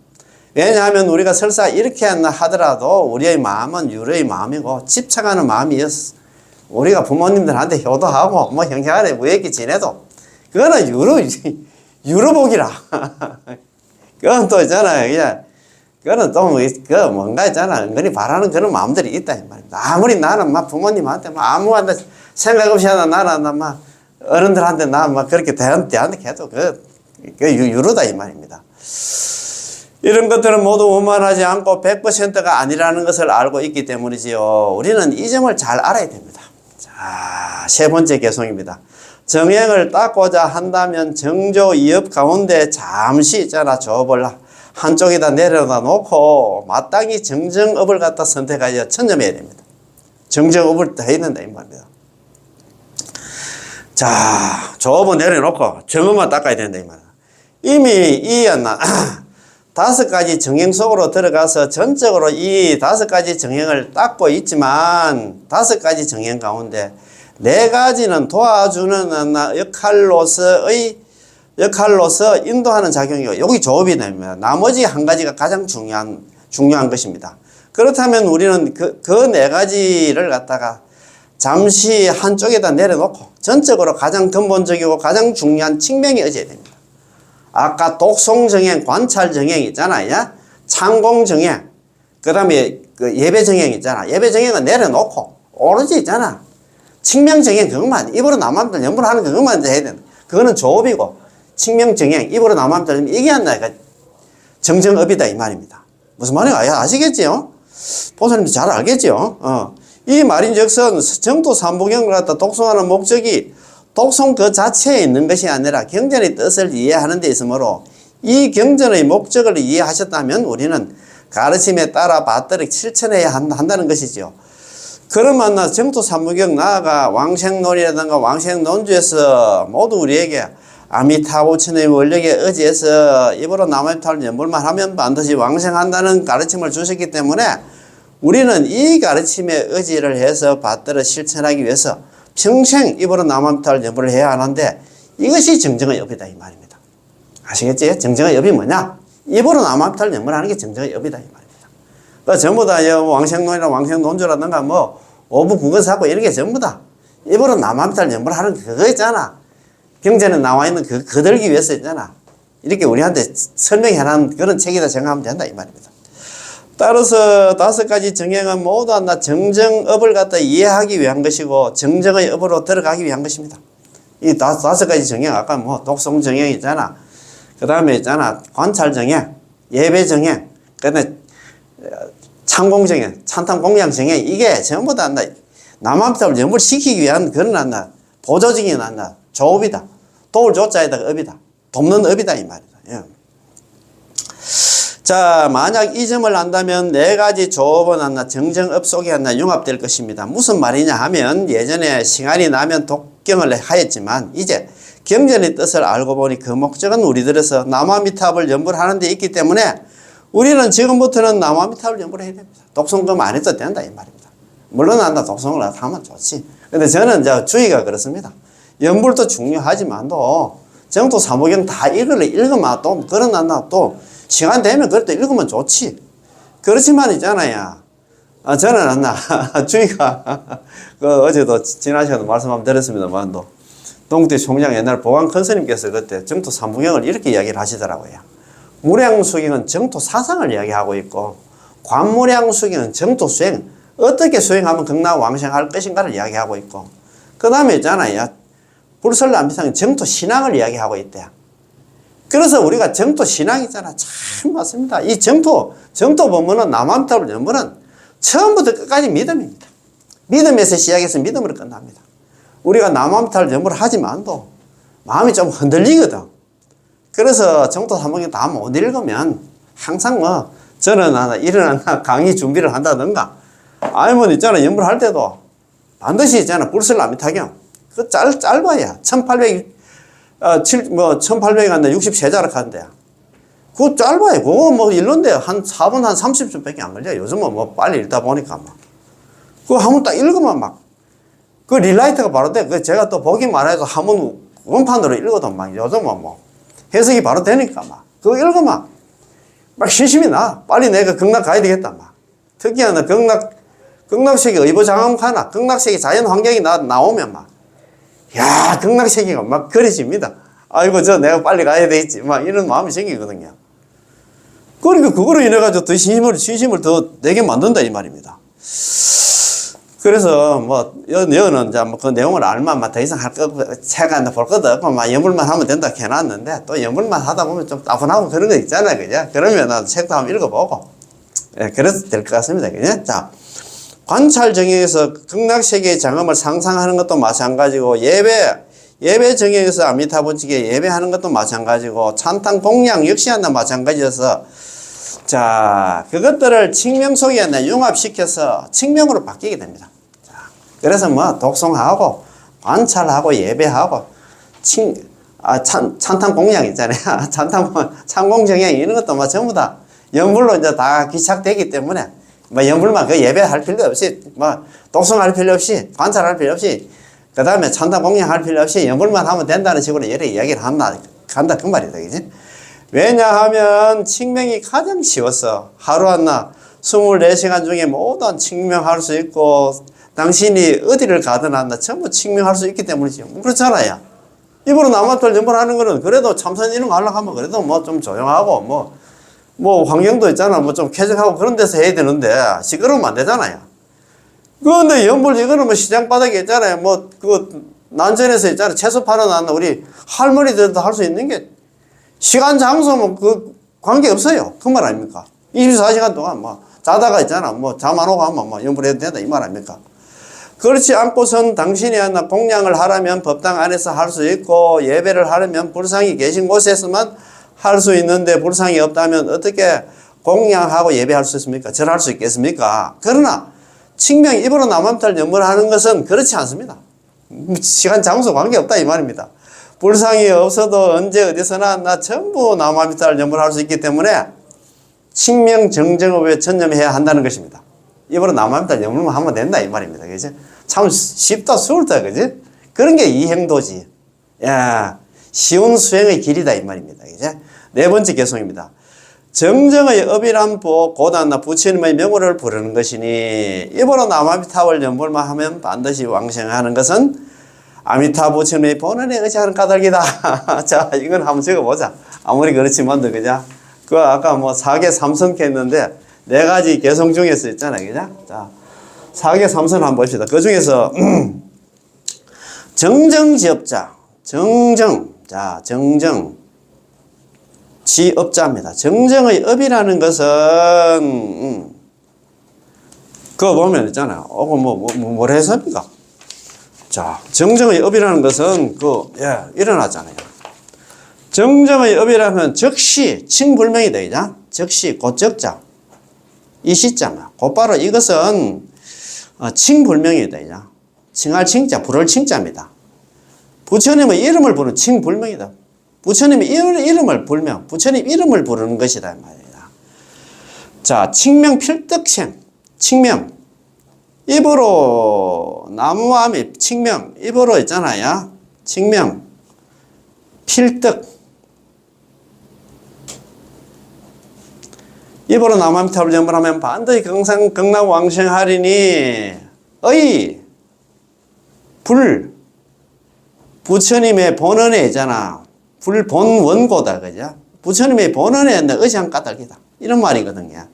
왜냐하면 우리가 설사 이렇게 하더라도 우리의 마음은 유로의 마음이고 집착하는 마음이었어. 우리가 부모님들한테 효도하고 뭐 형제간에 무예끼 지내도 그거는 유로복이라. 그건 또 있잖아요. 그거는 또 뭔가 있잖아. 은근히 바라는 그런 마음들이 있다 이 말입니다. 아무리 나는 부모님한테 아무한테 생각 없이 나는 어른들한테 그렇게 대한테 해도 그 유로다 이 말입니다. 이런 것들은 모두 오만하지 않고 100%가 아니라는 것을 알고 있기 때문이지요. 우리는 이 점을 잘 알아야 됩니다. 자, 세 번째 개송입니다. 정행을 닦고자 한다면 정조 이업 가운데 잠시 있잖아. 조업을 한쪽에다 내려다 놓고 마땅히 정정업을 갖다 선택하여 천념해야 됩니다. 정정업을 해야 된다 이 말입니다. 자, 조업은 내려놓고 정업만 닦아야 된다 이 말입니다. 이미 다섯 가지 정행 속으로 들어가서 전적으로 이 다섯 가지 정행을 닦고 있지만 다섯 가지 정행 가운데 네 가지는 도와주는 역할로서 인도하는 작용이고 여기 조업이 됩니다. 나머지 한 가지가 가장 중요한 것입니다. 그렇다면 우리는 그 네 가지를 갖다가 잠시 한쪽에다 내려놓고 전적으로 가장 근본적이고 가장 중요한 측면에 의지해야 됩니다. 아까 독송정행, 관찰정행 있잖아요. 창공정행, 그 다음에 예배정행 있잖아. 예배정행은 내려놓고 오로지 있잖아. 측명정행 그것만 입으로 남한테 연불하는 그것만 해야 된다. 그거는 조업이고 칭명정행, 입으로 남하면 들리면 이게 정정업이다 이 말입니다. 무슨 말인가 아시겠지요? 보살님도 잘 알겠지요? 이 말인즉슨 정토 삼부경을 갖다 독송하는 목적이 독송 그 자체에 있는 것이 아니라 경전의 뜻을 이해하는 데 있으므로 이 경전의 목적을 이해하셨다면 우리는 가르침에 따라 받들어 실천해야 한다는 것이죠. 그런 만나 정토 삼무경 나아가 왕생론이라든가 왕생론주에서 모두 우리에게 아미타부처의 원력에 의지해서 입으로 남아미타를 연불만 하면 반드시 왕생한다는 가르침을 주셨기 때문에 우리는 이 가르침에 의지를 해서 받들어 실천하기 위해서 평생 입으로 남아미타를 연불을 해야 하는데 이것이 정정의 업이다 이 말입니다. 아시겠지? 정정의 업이 뭐냐? 입으로 남아미타를 연불하는 게 정정의 업이다 이 말입니다. 전부 다 왕생론이나 왕생론주라든가 뭐 오부 구건사고 이런 게 전부 다 입으로 남아미타를 연불하는 그거 있잖아. 경전에 나와 있는 거들기 위해서 있잖아. 이렇게 우리한테 설명해놓은 그런 책이다 생각하면 된다 이 말입니다. 따라서 5가지 정행은 모두 하나 정정업을 갖다 이해하기 위한 것이고 정정의 업으로 들어가기 위한 것입니다. 이 5가지 정행 아까 뭐 독송 정행 있잖아. 그 다음에 있잖아 관찰 정행, 예배 정행, 그다음에 창공 정행, 찬탄 공양 정행 이게 전부 다 남아미타를 연불시키기 위한 그런 보조적인 조업이다. 도울 조자에다가 업이다. 돕는 업이다 이 말이다. 예. 자, 만약 이 점을 안다면 4가지 조업은 정정업 속에 융합될 것입니다. 무슨 말이냐 하면 예전에 시간이 나면 독경을 하였지만 이제 경전의 뜻을 알고 보니 그 목적은 우리들에서 남아미탑을 연불하는 데 있기 때문에 우리는 지금부터는 남아미탑을 연불해야 됩니다. 독송금 안 해도 된다 이 말입니다. 물론 독송을 하면 좋지. 근데 저는 주의가 그렇습니다. 연불도 중요하지만도 정토 사무경 다 읽으면 또 그런 또 시간 되면 그것도 읽으면 좋지. 그렇지만 있잖아요. 저는 주의가 어제도 지난 시간에 말씀 한번 드렸습니다만도 동대 총장 옛날 보광 큰 스님께서 그때 정토 사무경을 이렇게 이야기를 하시더라고요. 무량수경은 정토 사상을 이야기하고 있고 관무량수경은 정토 수행 어떻게 수행하면 극락왕생할 것인가를 이야기하고 있고 그 다음에 있잖아요. 불설남비상은 정토 신앙을 이야기하고 있대요. 그래서 우리가 정토 신앙 있잖아. 참 맞습니다. 이 정토 법문은 남아미타불 연불은 처음부터 끝까지 믿음입니다. 믿음에서 시작해서 믿음으로 끝납니다. 우리가 남아미타불 연불을 하지만도 마음이 좀 흔들리거든. 그래서 정토 사무경 다 못 읽으면 항상 저는 일어나 강의 준비를 한다든가 아니면 있잖아 연불할 때도 반드시 있잖아 불설남비타경 그 짧아야 1800이 간다 63자락 한대. 그거 짧아요. 그거 읽는데 한 4분 한 30초밖에 안 걸려. 요즘은 빨리 읽다 보니까 그거 한번 딱 읽으면 그 릴라이트가 바로 돼. 그 제가 또 보기만 해서 한번 원판으로 읽어도 요즘은 해석이 바로 되니까 그거 읽으면 신심이 나. 빨리 내가 극락 가야 되겠다 특히나 극락세계 의보장엄 하나 극락세계 자연환경이 나오면 야, 극락세계가 그려집니다. 아이고, 내가 빨리 가야 되겠지. 이런 마음이 생기거든요. 그러니까 그거로 인해가지고 더 신심을 더 내게 만든다, 이 말입니다. 그래서, 여는 그 내용을 알면 더 이상 책을 볼 것도 없고, 연불만 하면 된다 해놨는데, 또 연불만 하다 보면 좀 따분하고 그런 거 있잖아요. 그죠? 그러면 책도 한번 읽어보고, 예, 그래도 될 것 같습니다. 그죠? 자. 관찰 정형에서 극락세계의 장엄을 상상하는 것도 마찬가지고 예배 정형에서 아미타불측에 예배하는 것도 마찬가지고 찬탄 공양 역시 마찬가지여서 자 그것들을 칙명 속에 융합시켜서 칙명으로 바뀌게 됩니다. 자, 그래서 독송하고 관찰하고 예배하고 찬탄 공양 있잖아요. 찬공 정형 이런 것도 전부 다 연불로 이제 다 기착되기 때문에 연불만 예배할 필요 없이, 독송할 필요 없이, 관찰할 필요 없이, 그 다음에 찬탄 공양할 필요 없이 연불만 하면 된다는 식으로 여러 이야기를 간다 그 말이다, 그지? 왜냐하면 칙명이 가장 쉬워서 하루 24시간 중에 모든 칙명할 수 있고, 당신이 어디를 가든 전부 칙명할 수 있기 때문이지. 그렇잖아요. 입으로 남아돌 연불하는 거는 그래도 참선 이런 거 하려고 하면 그래도 좀 조용하고, 환경도 있잖아. 좀 쾌적하고 그런 데서 해야 되는데, 시끄러우면 안 되잖아요. 그런데 연불 이거는 시장 바닥에 있잖아요. 난전에서 있잖아요. 채소 팔아놨는 우리 할머니들도 할 수 있는 게, 시간, 장소, 관계 없어요. 그 말 아닙니까? 24시간 동안 자다가 있잖아. 잠 안 오고 하면 연불해도 된다. 이 말 아닙니까? 그렇지 않고선 당신이 공양을 하려면 법당 안에서 할 수 있고, 예배를 하려면 불상이 계신 곳에서만 할 수 있는데 불상이 없다면 어떻게 공양하고 예배할 수 있습니까? 절할 수 있겠습니까? 그러나 칙명 입으로 남암탈 연물하는 것은 그렇지 않습니다. 시간 장소 관계없다 이 말입니다. 불상이 없어도 언제 어디서나 나 전부 남암탈 연물할 수 있기 때문에 칙명 정정업에 전념해야 한다는 것입니다. 입으로 남암탈 연물만 하면 된다 이 말입니다. 그죠? 참 쉽다 수월다 그지? 그런 게 이행도지. 야, 쉬운 수행의 길이다 이 말입니다. 그죠? 네 번째 개송입니다. 정정의 업이란 고단나 부처님의 명호를 부르는 것이니 입으로 남아미타불 연불만 하면 반드시 왕생하는 것은 아미타 부처님의 본원에 의지하는 까닭이다. 자, 이건 한번 적어보자. 아무리 그렇지만도 그죠? 그 아까 뭐 4개 3선케 했는데 4가지 개성 중에서 있잖아요. 그죠? 자, 4개 3선 한번 봅시다. 그 중에서 정정지업자, 자, 정정 지업자입니다. 정정의 업이라는 것은 그거 보면 있잖아요. 뭘 해서입니까? 자, 정정의 업이라는 것은 일어났잖아요. 정정의 업이라면 즉시 칭불명이 되죠. 즉시 곧적자 이 시자마 곧바로 이것은 칭불명이 되죠. 칭할 칭자, 불을 칭자입니다. 부처님의 이름을 부르는 칭불명이다. 부처님의 이름을 불명, 부처님 이름을 부르는 것이다 말입니다. 자, 칭명 필득생, 칭명 입으로 나무함이 칭명 입으로 있잖아요. 칭명 필득 입으로 나무함이 탑을 전불하면 반드시 경락왕생하리니 의 불 부처님의 본원에 있잖아. 불본 원고다, 그죠? 부처님의 본원에 의지한 까닭이다. 이런 말이거든요.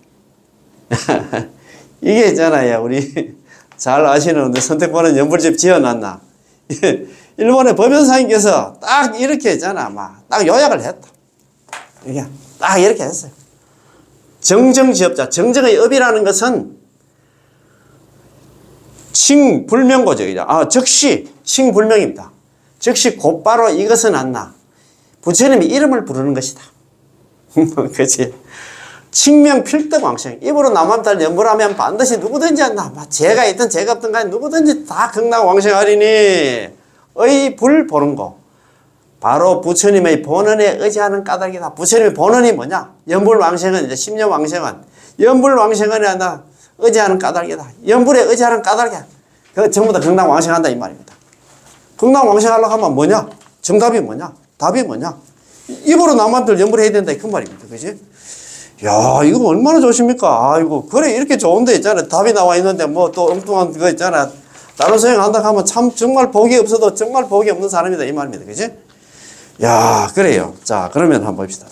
이게 있잖아요. 우리 잘 아시는 선택받은 연불집 지어놨나? 일본의 법연사님께서 딱 이렇게 했잖아. 딱 요약을 했다. 이게 딱 이렇게 했어요. 정정지업자, 정정의 업이라는 것은 칭불명고죠. 즉시 칭불명입니다. 즉시 곧바로 이것은 안나. 부처님이 이름을 부르는 것이다. 그치? 칭명 필득왕생. 입으로 남암탈 연불하면 반드시 누구든지 한다. 죄가 있든 죄가 없든 간에 누구든지 다 극락왕생하리니 의 불 보는 거. 바로 부처님의 본원에 의지하는 까닭이다. 부처님의 본원이 뭐냐? 연불왕생은 이제 10년 왕생은 연불왕생은에 한다. 의지하는 까닭이다. 연불에 의지하는 까닭이야. 그 전부 다 극락왕생한다 이 말입니다. 극락왕생하려고 하면 뭐냐? 정답이 뭐냐? 답이 뭐냐? 입으로 남한들 연불해야 된다 그 말입니다. 그지? 야, 이거 얼마나 좋습니까? 아이고, 그래 이렇게 좋은 데 있잖아. 답이 나와 있는데 뭐 또 엉뚱한 거 있잖아. 다른 소행 한다 하면 참 정말 복이 없어도 정말 복이 없는 사람이다 이 말입니다. 그지? 야, 그래요. 자, 그러면 한번 봅시다.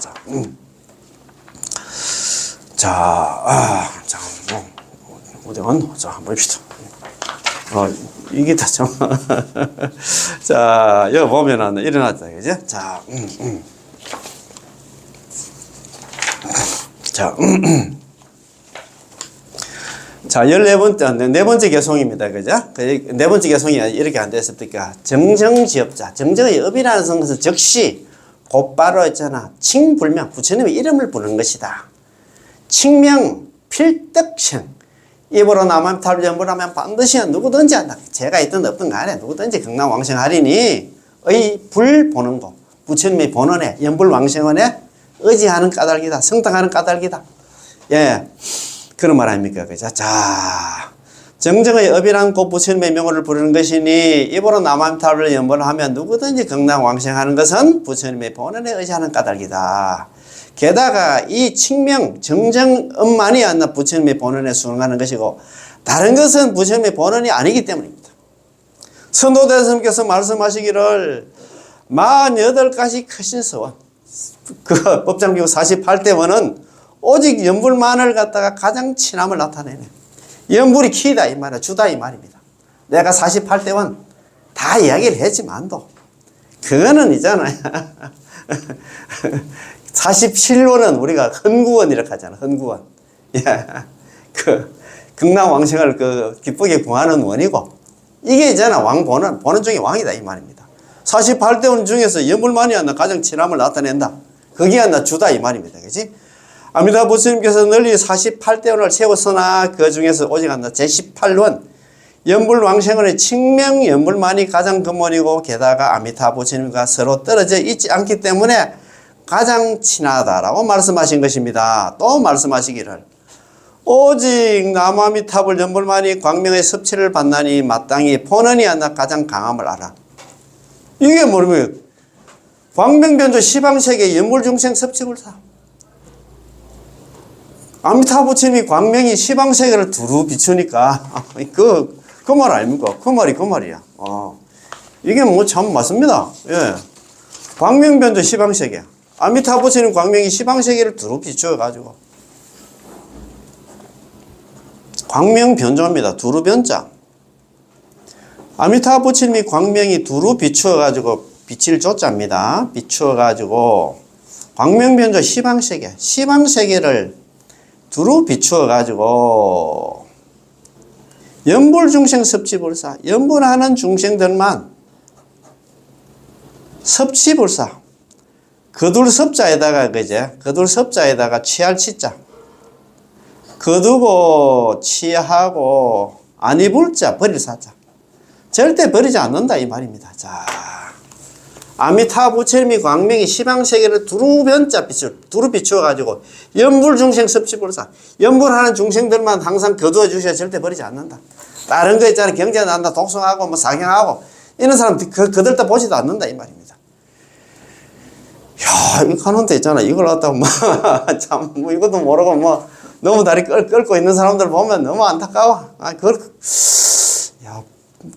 어디 갔노? 자, 한번 봅시다. 이게 다 참. 자, 여기 보면은 일어났다. 그죠? 자, 자, 14번째, 네 번째 개송입니다. 그죠? 네 번째 개송이 이렇게 안 됐습니까? 정정지업자, 정정의 업이라는 것은 즉시 곧바로 있잖아. 칭불명, 부처님의 이름을 부르는 것이다. 칭명, 필득생, 입으로 남암탈 연불하면 반드시 누구든지 한다. 죄가 있든 없든 간에 누구든지 극락왕생하리니 의 불 보는 거. 부처님의 본원에 연불왕생원에 의지하는 까닭이다. 성당하는 까닭이다. 예, 그런 말 아닙니까? 그죠? 자, 정정의 업이란 곧 부처님의 명호를 부르는 것이니 입으로 남암탈을 연불하면 누구든지 극락왕생하는 것은 부처님의 본원에 의지하는 까닭이다. 게다가 이 칭명, 정정업만이 안나 부처님의 본원에 수능하는 것이고 다른 것은 부처님의 본원이 아니기 때문입니다. 선도대스님께서 말씀하시기를 48가지 크신 서원, 그 법장비구 48대원은 오직 연불만을 갖다가 가장 친함을 나타내네. 연불이 키다 이 말이야. 주다 이 말입니다. 내가 48대원 다 이야기를 했지만도 그거는 있잖아요. 47원은 우리가 헌구원 이렇게 하잖아. 헌구원. 예. 극락왕생을 기쁘게 구하는 원이고 이게 있잖아. 왕본원. 본원 중에 왕이다 이 말입니다. 48대원 중에서 연불만이 하나 가장 친함을 나타낸다. 그게 하나 주다 이 말입니다. 그지? 아미타 부처님께서 널리 48대원을 세웠으나 그 중에서 오직 하나 제18원 연불왕생원의 칭명연불만이 가장 근본이고 게다가 아미타 부처님과 서로 떨어져 있지 않기 때문에 가장 친하다라고 말씀하신 것입니다. 또 말씀하시기를 오직 나무아미타불 연불만이 광명의 섭취를 받나니 마땅히 본원이 하나 가장 강함을 알아. 이게 뭐냐면 광명변조 시방세계 연불중생 섭취불사. 아미타 부처님이 광명이 시방세계를 두루 비추니까 그 말 아닙니까? 그 말이야. 이게 뭐 참 맞습니다. 예. 광명변조 시방세계. 아미타 부처님 광명이 시방세계를 두루 비추어가지고 광명변조입니다. 두루 변자. 아미타 부처님이 광명이 두루 비추어가지고 빛을 조자입니다. 비추어가지고 광명변조 시방세계. 시방세계를 두루 비추어가지고 연불중생 섭취불사. 연불하는 중생들만 섭취불사. 거둘 섭자에다가 그제 거둘 섭자에다가 취할 치자. 거두고 취하고 안 입을 자 버릴 사자. 절대 버리지 않는다 이 말입니다. 자, 아미타 부처님이 광명이 시방세계를 두루 비추어가지고 연불중생 섭취불사. 연불하는 중생들만 항상 거두어 주셔야 절대 버리지 않는다. 다른 거 있잖아. 경제 난다, 독성하고 뭐 사경하고 이런 사람 그들 다 보지도 않는다 이 말입니다. 야, 이거 하는데 있잖아. 이걸 갖다가 참 이것도 모르고 너무 다리 끌고 있는 사람들 보면 너무 안타까워.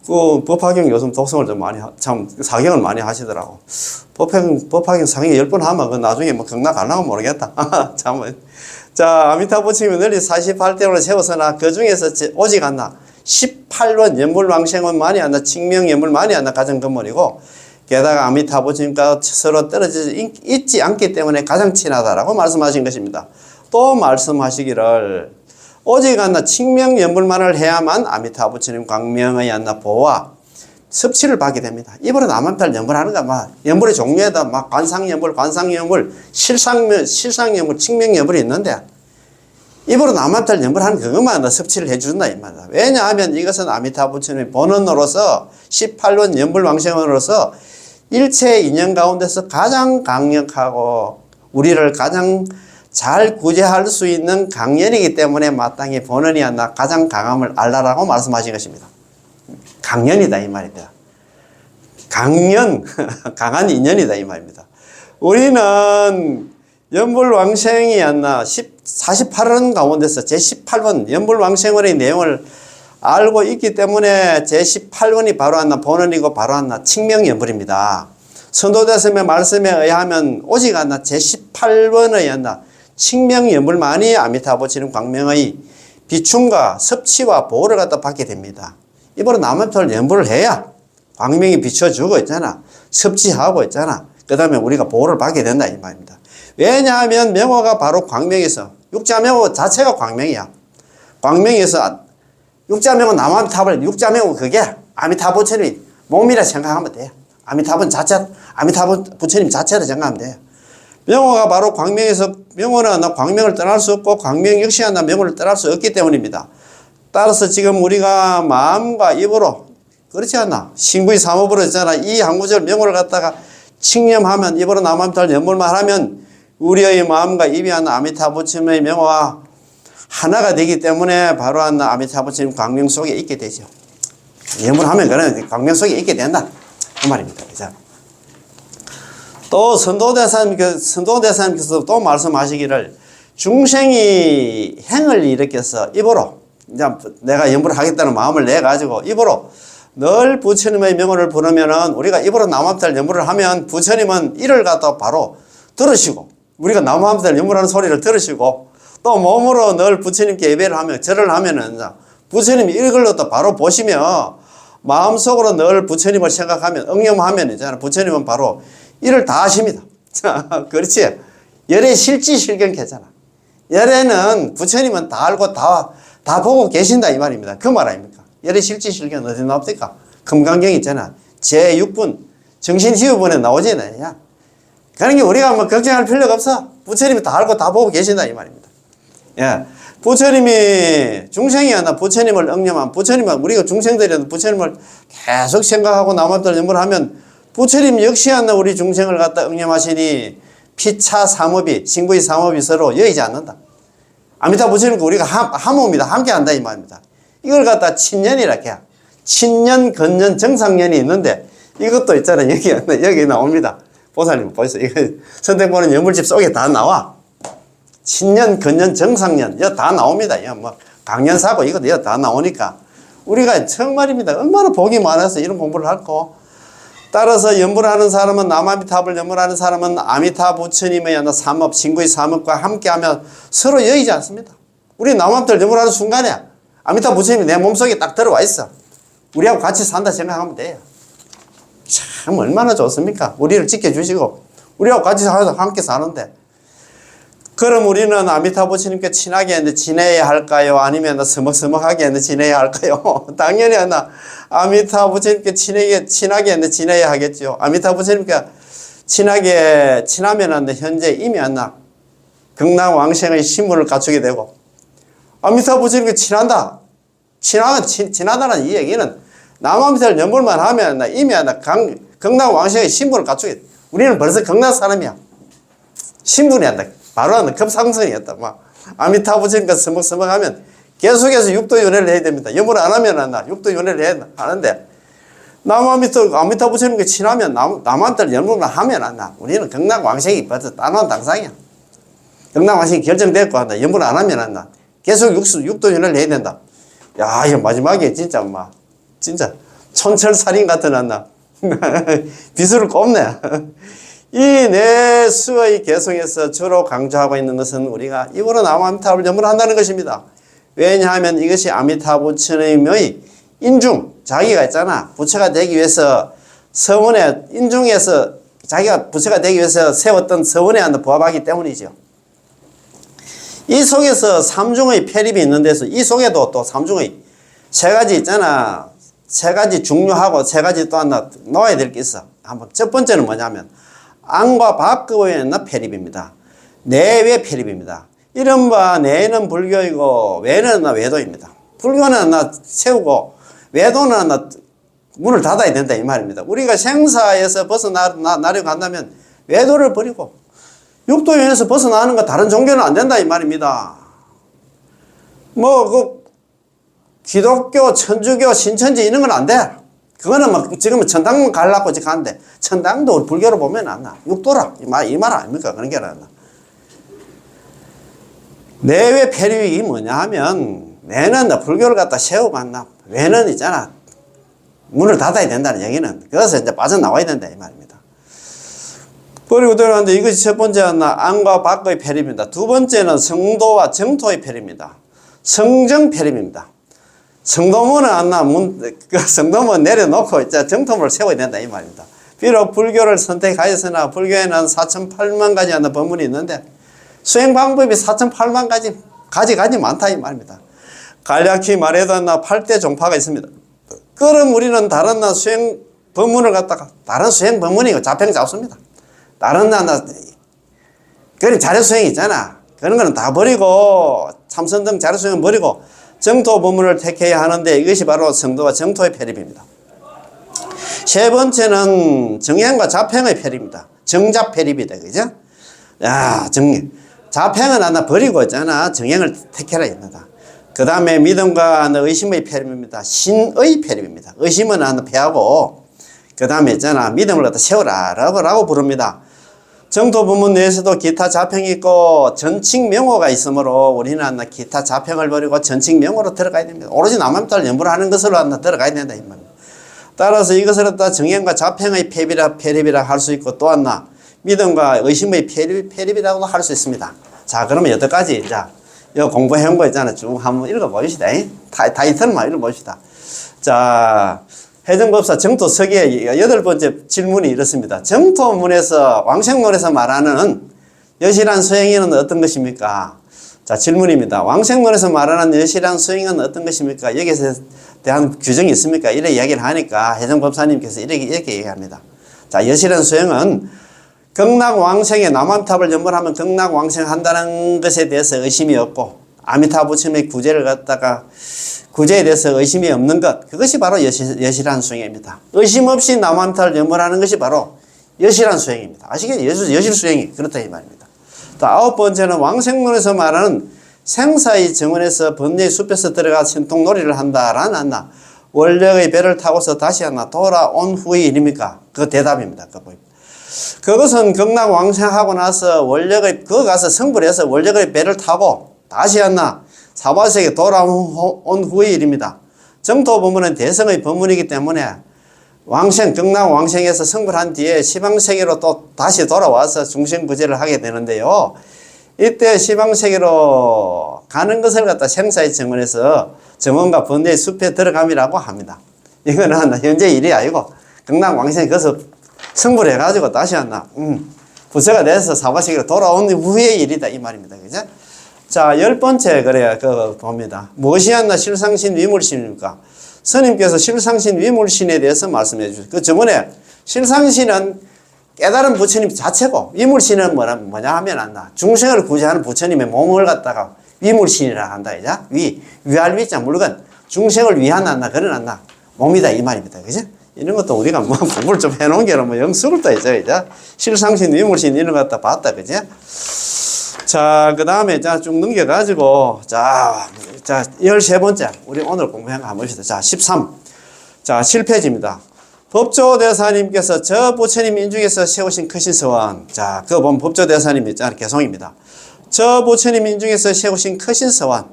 그 법화경 요즘 독성을 좀 많이 사경을 많이 하시더라고. 법화경 상경 10번 하면 그 나중에 경락 갈라고 모르겠다. 자, 아미타 부처님이 널리 48대원을 세워서나 그 중에서 오직 하나 18원 연불왕생원만이 하나 칭명연불만이 하나 가장 근본이고 게다가 아미타 부처님과 서로 떨어져 있지 않기 때문에 가장 친하다라고 말씀하신 것입니다. 또 말씀하시기를 오직 하나 칭명연불만을 해야만 아미타 부처님 광명의 하나 보호와 섭취를 받게 됩니다. 입으로 남한탈 연불하는 거 연불의 종류에다 관상연불, 실상연불, 칭명연불이 있는데 입으로 남한탈 연불하는 그것만 섭취를 해준다 이 말이다. 왜냐하면 이것은 아미타 부처님의 본원으로서 18원 연불왕생원으로서 일체 인연 가운데서 가장 강력하고 우리를 가장 잘 구제할 수 있는 강연이기 때문에 마땅히 본원이 하나 가장 강함을 알라라고 말씀하신 것입니다. 강연이다 이 말입니다. 강한 인연이다 이 말입니다. 우리는 연불왕생이 하나 48원 가운데서 제18원 연불왕생원의 내용을 알고 있기 때문에 제18원이 바로 하나 본원이고 바로 하나 칭명연불입니다. 선도대스님의 말씀에 의하면 오직 하나 제18원의 하나 칭명연불만이 아미타 부처님 광명의 비춤과 섭취와 보호를 갖다 받게 됩니다. 이번에 남한테를 연불을 해야 광명이 비춰주고 있잖아. 섭취하고 있잖아. 그 다음에 우리가 보호를 받게 된다 이 말입니다. 왜냐하면 명호가 바로 광명에서 육자명호 자체가 광명이야. 광명에서 육자명호 남한탑을 육자명호 그게 아미타 부처님 몸이라 생각하면 돼요. 아미타 부처님 자체를 생각하면 돼요. 명호가 바로 광명에서 명호는 광명을 떠날 수 없고 광명 역시 하나 명호를 떠날 수 없기 때문입니다. 따라서 지금 우리가 마음과 입으로 그렇지 않나? 신구의 삼업으로 했잖아. 이 한 구절 명호를 갖다가 칭념하면 입으로 남한탈 연불만 하면 우리의 마음과 입이 하나 아미타 부처님의 명호와 하나가 되기 때문에 바로 하나 아미타 부처님 광명 속에 있게 되죠. 연불하면 그런 광명 속에 있게 된다. 그 말입니다. 그죠? 또 선도대사님께서 또 말씀하시기를 중생이 행을 일으켜서 입으로 이제 내가 연불을 하겠다는 마음을 내 가지고 입으로 늘 부처님의 명호를 부르면은 우리가 입으로 남한탈 연불을 하면 부처님은 이를 갖다 바로 들으시고 우리가 남한탈 연불하는 소리를 들으시고 또 몸으로 늘 부처님께 예배를 하면 절을 하면은 부처님이 이걸 또 바로 보시며 마음속으로 늘 부처님을 생각하면 응념하면 있잖아. 부처님은 바로 이를 다 하십니다. 그렇지. 열의 실지실경캐잖아. 열에는 부처님은 다 알고 다 보고 계신다 이 말입니다. 그 말 아닙니까? 열의 실지실경 어디 나옵니까? 금강경 있잖아. 제6분 정신시우분에 나오잖아요. 그러니까 우리가 걱정할 필요가 없어. 부처님이 다 알고 다 보고 계신다 이 말입니다. 예. 부처님이 중생이었나 부처님을 응념한 부처님은 우리가 중생들이었나 부처님을 계속 생각하고 남한들 염불하면 부처님 역시였나 우리 중생을 갖다 응념하시니 피차 삼업이 신구의 삼업이 서로 여의지 않는다. 아미타 부처님과 우리가 한 몸이다. 함께 한다 이 말입니다. 이걸 갖다 친년이라 해야 친년, 건년, 정상년이 있는데 이것도 있잖아요. 여기 나옵니다. 보살님 보이세요? 이거 선택보는 연물집 속에 다 나와. 친년, 건년, 정상년 이거 다 나옵니다. 이거 뭐 강연사고 이것도 이거 다 나오니까 우리가 정말입니다. 얼마나 복이 많아서 이런 공부를 할거. 따라서 연불하는 사람은 남아미타불 연불하는 사람은 아미타 부처님의 삼업, 신구의 삼업과 함께하면 서로 여의지 않습니다. 우리 남아미타를 연불하는 순간에 아미타 부처님이 내 몸속에 딱 들어와 있어. 우리하고 같이 산다 생각하면 돼요. 참 얼마나 좋습니까? 우리를 지켜주시고 우리하고 같이 함께 사는데 그럼 우리는 아미타 부처님께 친하게 지내야 할까요? 아니면 서먹서먹하게 지내야 할까요? 당연히 아미타 부처님께 친하게 지내야 하겠죠. 아미타 부처님께 친하면 현재 이미 극락왕생의 신분을 갖추게 되고 아미타 부처님께 친하다는 이 얘기는 남아미타를 연불만 하면 이미 극락왕생의 신분을 갖추게 돼. 우리는 벌써 극락 사람이야. 신분이 바로 급상승이었다. 아미타 부처님과 서먹서먹하면 계속해서 육도윤회를 해야 됩니다. 연불 안 하면 육도윤회를 해야 하는데 아미타 부처님과 친하면 남한테 연불만 하면 우리는 극락왕생이 벌써 따놓은 당상이야. 극락왕생이 결정됐고 연불 안 하면 계속 육도윤회를 해야 된다. 야, 이거 마지막에 진짜 촌철살인 같은 비수를 꼽네. 이 내수의 개성에서 주로 강조하고 있는 것은 우리가 입으로 남아미타불 연불한다는 것입니다. 왜냐하면 이것이 아미타 부처님의 인중, 자기가 있잖아. 부처가 되기 위해서 서원에, 인중에서 자기가 부처가 되기 위해서 세웠던 서원에 부합하기 때문이죠. 이 속에서 삼중의 편입이 있는 데서 이 속에도 또 삼중의 세 가지 있잖아. 세 가지 중요하고 세 가지 또 하나 넣어야 될 게 있어. 한번 첫 번째는 뭐냐면 안과 밖의 편입입니다. 내외 편입입니다. 이른바 내는 불교이고 외는 외도입니다. 불교는 세우고 외도는 문을 닫아야 된다 이 말입니다. 우리가 생사에서 벗어나려고 한다면 외도를 버리고 육도윤에서 벗어나는 거 다른 종교는 안 된다 이 말입니다. 기독교, 천주교, 신천지 이런 건 안 돼. 그거는 지금은 천당만 가려고 가는데 천당도 불교로 보면 안 나. 육도라 이 말 아닙니까? 그런 게 안 나. 내외 편입이 뭐냐 하면 내는 불교를 갖다 세우고 외는 있잖아. 문을 닫아야 된다는 얘기는 그것을 이제 빠져나와야 된다 이 말입니다. 그리고 들어가는데 이것이 첫 번째 안과 밖의 편입입니다. 두 번째는 성도와 정토의 편입니다. 성정 편입입니다. 성도문은 성도문 내려놓고 정토문을 세워야 된다 이 말입니다. 비록 불교를 선택하였으나 불교에는 4,800만 가지 법문이 있는데 수행 방법이 4,800만 가지 많다 이 말입니다. 간략히 말해도 8대 종파가 있습니다. 그럼 우리는 다른 수행 법문을 갖다가 다른 수행 법문이고 자평 잡습니다. 다른 그런 자료 수행 있잖아. 그런 거는 다 버리고 참선등 자료 수행은 버리고 정토 법문을 택해야 하는데 이것이 바로 성도와 정토의 편입입니다. 세 번째는 정행과 자평의 편입니다. 정자 편입이다. 그죠? 야, 자평은 버리고 있잖아. 정행을 택해라 했다. 그 다음에 믿음과 의심의 편입입니다. 신의 편입입니다. 의심은 패하고 그 다음에 있잖아. 믿음을 갖다 세워라 라고 부릅니다. 정토 법문 내에서도 기타 자평이 있고 전칙 명호가 있으므로 우리는 기타 자평을 버리고 전칙 명호로 들어가야 됩니다. 오로지 남아미타를 연불하는 것으로 들어가야 된다 이 말입니다. 따라서 이것을 갖다 정행과 자평의 편입이라 할 수 있고 또 믿음과 의심의 편입이라고도 할 수 있습니다. 자, 그러면 여태까지 이 공부해온 거 있잖아요. 쭉 한번 읽어봅시다. 타이틀만 읽어봅시다. 자, 해정법사 정토 서기의 8번째 질문이 이렇습니다. 정토문에서 왕생론에서 말하는 여실한 수행인은 어떤 것입니까? 자, 질문입니다. 왕생론에서 말하는 여실한 수행은 어떤 것입니까? 여기에 대한 규정이 있습니까? 이렇게 이야기를 하니까 해정법사님께서 이렇게 얘기합니다. 자, 여실한 수행은 극락왕생에 남암탑을 연불하면 극락왕생한다는 것에 대해서 의심이 없고 아미타 부처님의 구제를 갖다가 구제에 대해서 의심이 없는 것, 그것이 바로 여실한 수행입니다. 의심 없이 남암탑을 연불하는 것이 바로 여실한 수행입니다. 아시겠죠? 여실 수행이 그렇다 이 말입니다. 또 아홉 번째는 왕생론에서 말하는 생사의 정원에서 번뇌의 숲에서 들어가 신통놀이를 한다라는 안나 원력의 배를 타고서 다시 하나 돌아온 후의 일입니까? 그 대답입니다. 그것은 극락왕생하고 나서 원력의 그 가서 성불을 해서 원력의 배를 타고 다시 하나 사바세계 돌아온 후의 일입니다. 정토 법문은 대성의 법문이기 때문에 왕생, 극락왕생에서 성불한 뒤에 시방세계로 또 다시 돌아와서 중생구제를 하게 되는데요. 이때 시방세계로 가는 것을 갖다 생사의 정원에서 정원과 번뇌의 숲에 들어감이라고 합니다. 이거는 현재 일이 아니고 극락왕생이 거기서 성불해가지고 다시 한다. 부처가 돼서 사바세계로 돌아온 후의 일이다 이 말입니다. 그죠? 자, 10번째 그래야 봅니다. 무엇이 한나 실상신 위물신입니까? 스님께서 실상신 위물신에 대해서 말씀해 주셨어요. 그 저번에 실상신은 깨달은 부처님 자체고 위물신은 뭐냐 하면 안다. 중생을 구제하는 부처님의 몸을 갖다가 위물신이라 한다. 위할 위자 물건 중생을 위한 안다. 그런 안다. 몸이다 이 말입니다. 그죠? 이런 것도 우리가 뭐 공부를 좀 해놓은 게 뭐 영숙을 또 있죠. 그죠? 실상신 위물신 이런 거 갖다 봤다. 그죠? 자, 그 다음에 쭉 넘겨가지고 자 13번째 우리 오늘 공부한 거 한번 봅시다. 자 13. 자 7페이지입니다. 법조대사님께서 저 부처님 인중에서 세우신 크신 서원. 자, 그거 보면 법조대사님이 있잖아요. 개송입니다. 저 부처님 인중에서 세우신 크신 서원.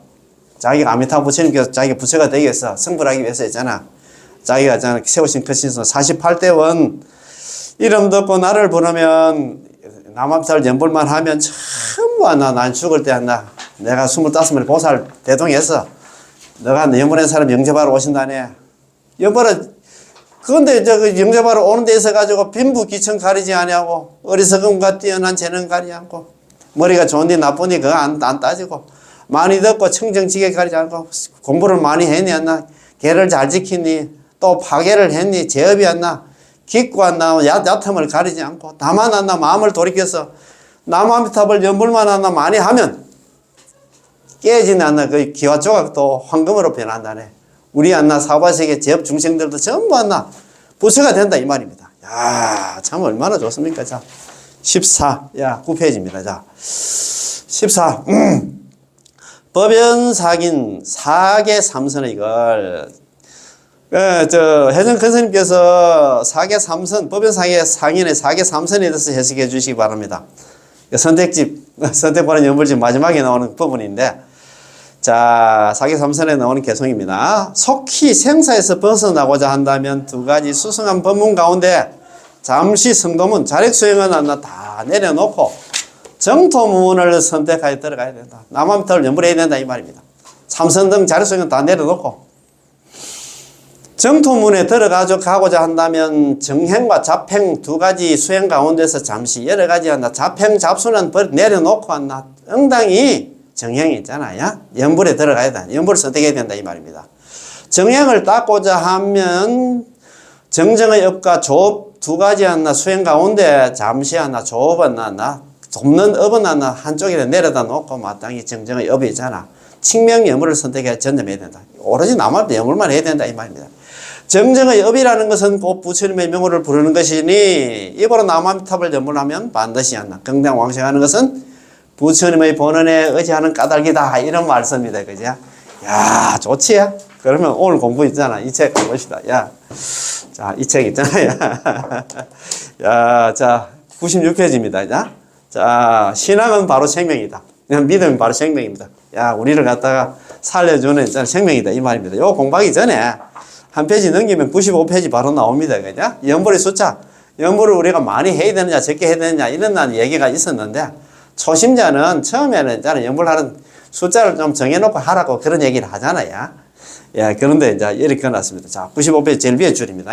자기가 아미타 부처님께서 자기가 부처가 되기 위해서 성불하기 위해서 있잖아. 자기가 세우신 크신 서원. 48대 원. 이름 듣고 나를 부르면 남암살 연불만 하면 전부 난 죽을 때 한다. 내가 25을 보살 대동해서 너가 연불한 사람 영접하러 오신다네. 연불은 그런데 그 영접하러 오는 데 있어 가지고 빈부 기천 가리지 아니하고 어리석음과 뛰어난 재능 가리지 않고 머리가 좋은데 나쁘니 그거 안 따지고 많이 듣고 청정지게 가리지 않고 공부를 많이 했니 안나 계를 잘 지키니 또 파괴를 했니 제업이 안나 깊고 안나 얕음을 가리지 않고 다만 안나 마음을 돌이켜서 남암탑을 연불만 안나 많이 하면 깨지는 안나 그 기와 조각도 황금으로 변한다네. 우리 안나 사바세계 제업 중생들도 전부 안나 부처가 된다 이 말입니다. 야, 참 얼마나 좋습니까? 자, 14. 야, 9페이지입니다. 자, 14. 법연사긴 사계 삼선의 이걸 해전 큰스님께서 사계 삼선 법연사계 상인의 사계 삼선에 대해서 해석해 주시기 바랍니다. 선택집 선택받은 연불집 마지막에 나오는 부분인데 자, 사계 삼선에 나오는 개송입니다. 속히 생사에서 벗어나고자 한다면 두 가지 수승한 법문 가운데 잠시 성도문 자력수행은 안나 다 내려놓고 정토문을 선택하여 들어가야 된다. 남암탑을 연불해야 된다 이 말입니다. 삼선 등 자력수행은 다 내려놓고 정토문에 들어가고자 한다면 정행과 잡행 두 가지 수행 가운데서 잠시 여러 가지 한다. 잡행 잡수는 내려놓고 한다. 응당히 정행이 있잖아요. 연불에 들어가야 된다. 연불을 선택해야 된다 이 말입니다. 정행을 닦고자 하면 정정의 업과 조업 두 가지 하나 수행 가운데 잠시 하나 조업은 하나 돕는 업은 하나 한쪽에 내려다 놓고 마땅히 정정의 업이 있잖아. 칭명 연불을 선택해 전념해야 된다. 오로지 남한테 연불만 해야 된다 이 말입니다. 정정의 업이라는 것은 곧 부처님의 명호를 부르는 것이니 입으로 남암탑을 연불하면 반드시 한다. 경당왕생하는 것은 부처님의 본원에 의지하는 까닭이다. 이런 말씀입니다. 그죠? 야, 좋지? 그러면 오늘 공부 있잖아. 이 책 봅시다. 야. 자, 이 책 있잖아요. 야, 자, 96페이지입니다. 자, 신앙은 바로 생명이다. 그냥 믿음이 바로 생명입니다. 야, 우리를 갖다가 살려주는 생명이다. 이 말입니다. 요 공부하기 전에 한 페이지 넘기면 95페이지 바로 나옵니다. 그죠? 연불의 숫자. 연불을 우리가 많이 해야 되느냐, 적게 해야 되느냐, 이런 얘기가 있었는데, 초심자는 처음에는 연불하는 숫자를 좀 정해놓고 하라고 그런 얘기를 하잖아요. 예, 그런데 이제 이렇게 해놨습니다. 자, 95페이지 제일 위에 줄입니다.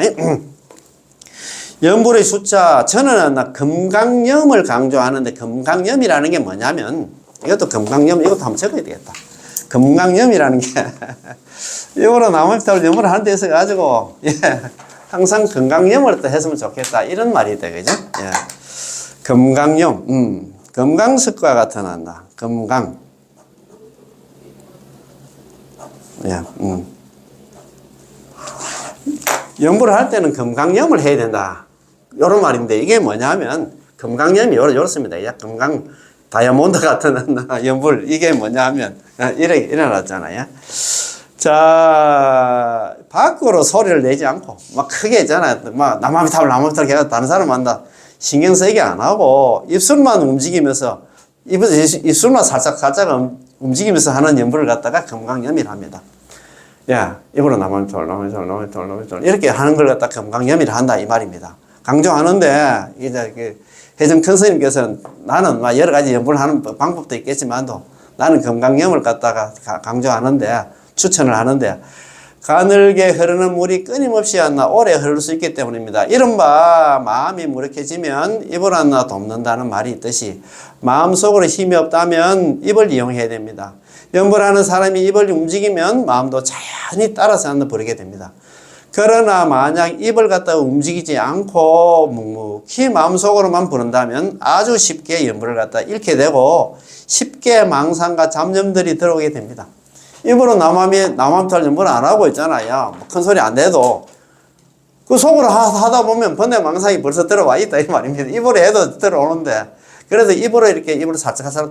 연불의 숫자, 저는 금강염을 강조하는데, 금강염이라는 게 뭐냐면, 이것도 금강염, 이것도 한번 적어야 되겠다. 금강염이라는 게, 이거로 남암탑을 염불을 하는 데 있어가지고, 예, 항상 금강염을 또 했으면 좋겠다. 이런 말이 있다. 그죠? 예. 금강염, 금강석과 같아 난다. 금강. 예, 연불을 할 때는 금강염을 해야 된다. 요런 말인데, 이게 뭐냐면, 금강염이 요렇습니다. 금강 다이아몬드 같은 연불. 이게 뭐냐면, 이렇게 일어났잖아요. 자, 밖으로 소리를 내지 않고, 막 크게 했잖아요. 막, 나마비탑을 해서 다른 사람 한다. 신경 쓰게 안 하고, 입술만 움직이면서, 입술만 살짝 움직이면서 하는 연불을 갖다가 금강염이랍니다. 야, 입으로 나마비탑, 이렇게 하는 걸 갖다가 금강염이라 한다. 이 말입니다. 강조하는데, 이제, 혜정 큰 스님께서는 나는 막 여러 가지 연불을 하는 방법도 있겠지만도 나는 금강염을 갖다가 강조하는데, 추천을 하는데, 가늘게 흐르는 물이 끊임없이 오래 흐를 수 있기 때문입니다. 이른바 마음이 무력해지면 입을 돕는다는 말이 있듯이 마음속으로 힘이 없다면 입을 이용해야 됩니다. 연불하는 사람이 입을 움직이면 마음도 자연히 따라서 부르게 됩니다. 그러나 만약 입을 갖다가 움직이지 않고 묵묵히 마음속으로만 부른다면 아주 쉽게 연불을 갖다 잃게 되고 쉽게 망상과 잡념들이 들어오게 됩니다. 입으로 나마비탑 연불 안 하고 있잖아요. 큰 소리 안 내도 그 속으로 하다 보면 번뇌 망상이 벌써 들어와 있다 이 말입니다. 입으로 해도 들어오는데, 그래서 입으로 이렇게 입으로 살짝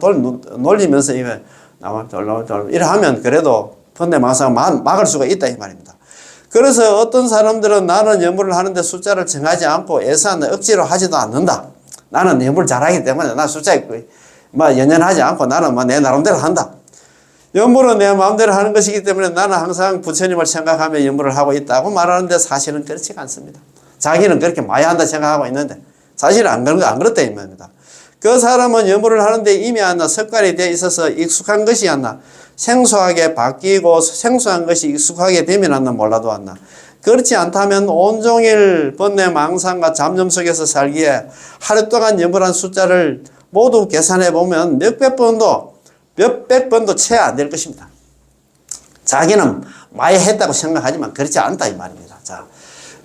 놀리면서 입에 나마비탑 이래 하면 그래도 번뇌 망상을 막을 수가 있다 이 말입니다. 그래서 어떤 사람들은 나는 연불을 하는데 숫자를 정하지 않고 애써 억지로 하지도 않는다. 나는 연불 잘하기 때문에 나 숫자에 연연하지 않고 나는 내 나름대로 한다. 연불은 내 마음대로 하는 것이기 때문에 나는 항상 부처님을 생각하며 연불을 하고 있다고 말하는데 사실은 그렇지가 않습니다. 자기는 그렇게 많이 한다 생각하고 있는데 사실은 안 그렇다 이 말입니다. 그 사람은 연불을 하는데 이미 습관이 되어 있어서 익숙한 것이 생소하게 바뀌고 생소한 것이 익숙하게 되면 몰라도 그렇지 않다면 온종일 번뇌 망상과 잡념 속에서 살기에 하루 동안 연불한 숫자를 모두 계산해 보면 몇백 번도 채 안 될 것입니다. 자기는 많이 했다고 생각하지만 그렇지 않다 이 말입니다. 자,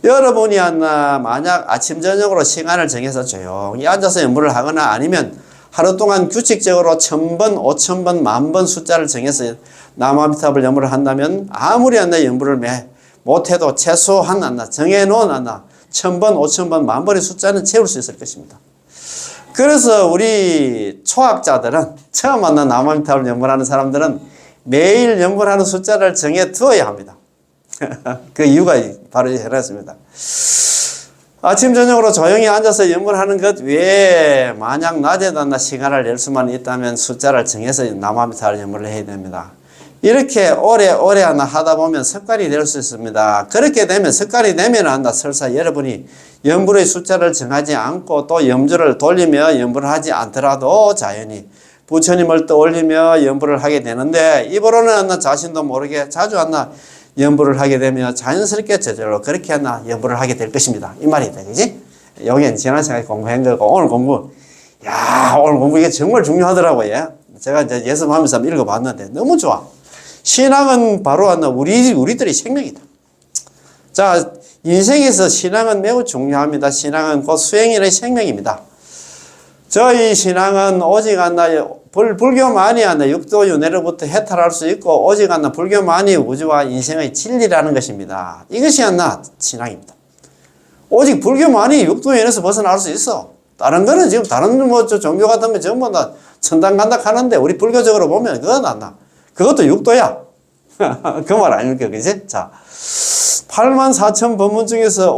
여러분이 만약 아침 저녁으로 시간을 정해서 조용히 앉아서 연불을 하거나 아니면 하루 동안 규칙적으로 1000번, 5000번, 10,000번 숫자를 정해서 나마비탑을 연불을 한다면 아무리 연불을 못해도 최소한 정해놓은 1000번, 5000번, 10,000번의 숫자는 채울 수 있을 것입니다. 그래서 우리 초학자들은 처음 만난 나마비탑을 연불하는 사람들은 매일 연불하는 숫자를 정해 두어야 합니다. 그 이유가 바로 이렇습니다. 아침 저녁으로 조용히 앉아서 연불하는 것 외에 만약 낮에도 시간을 낼 수만 있다면 숫자를 정해서 나마비탑을 연불을 해야 됩니다. 이렇게 오래 하다 보면 습관이 될 수 있습니다. 그렇게 되면 습관이 되면 설사 여러분이 연불의 숫자를 정하지 않고 또 염주를 돌리며 연불을 하지 않더라도 자연히 부처님을 떠올리며 연불을 하게 되는데, 입으로는 자신도 모르게 자주 연불을 하게 되면 자연스럽게 저절로 그렇게 연불을 하게 될 것입니다. 이 말이다, 그지? 여기는 지난 시간에 공부한 거고 오늘 공부 이게 정말 중요하더라고요. 제가 이제 예습하면서 한번 읽어봤는데 너무 좋아. 신앙은 바로 우리들의 생명이다. 자, 인생에서 신앙은 매우 중요합니다. 신앙은 곧 수행인의 생명입니다. 저희 신앙은 오직 불교만이 육도윤회로부터 해탈할 수 있고 오직 불교만이 우주와 인생의 진리라는 것입니다. 이것이 신앙입니다. 오직 불교만이 육도윤회에서 벗어날 수 있어. 다른 거는 지금 다른 종교 같은 거 전부 천당 간다 하는데 우리 불교적으로 보면 그것도 육도야. 그 말 아닙니까? 그지? 자, 84,000 법문 중에서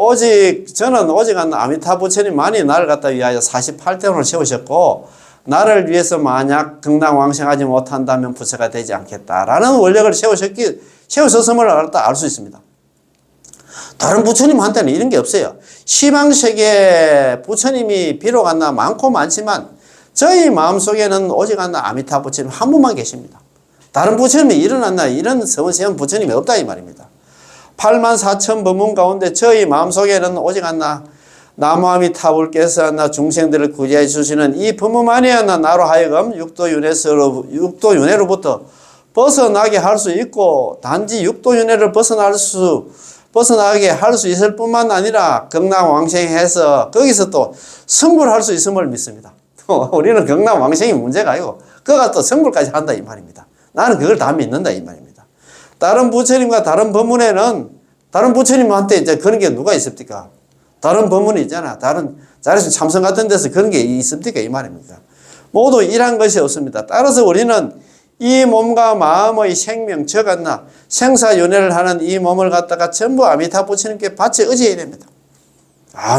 저는 오직 아미타 부처님만이 나를 갖다 위하여 48대원을 세우셨고, 나를 위해서 만약 긍당왕생하지 못한다면 부처가 되지 않겠다라는 원력을 세우셨음을 알 수 있습니다. 다른 부처님한테는 이런 게 없어요. 시방세계 부처님이 비록 많고 많지만 저희 마음속에는 오직 아미타 부처님 한 분만 계십니다. 다른 부처님이 이런 서원세운 부처님이 없다 이 말입니다. 84,000 법문 가운데 저희 마음속에는 오직 나무아미타불께서 중생들을 구제해 주시는 이 법문만이 나로 하여금 육도윤회로부터 벗어나게 할 수 있고, 단지 육도윤회를 벗어날 수 벗어나게 할 수 있을 뿐만 아니라 경락왕생해서 거기서 또 성불할 수 있음을 믿습니다. 우리는 경락왕생이 문제가 아니고 그가 또 성불까지 한다 이 말입니다. 나는 그걸 다 믿는다 이 말입니다. 다른 부처님과 다른 법문에는 다른 부처님한테 이제 그런 게 누가 있습니까? 다른 법문이 있잖아. 다른 자리에서 참선 같은 데서 그런 게 있습니까? 이 말입니다. 모두 일한 것이 없습니다. 따라서 우리는 이 몸과 마음의 생명, 즉 생사윤회를 하는 이 몸을 갖다가 전부 아미타 부처님께 바쳐 의지해야 됩니다.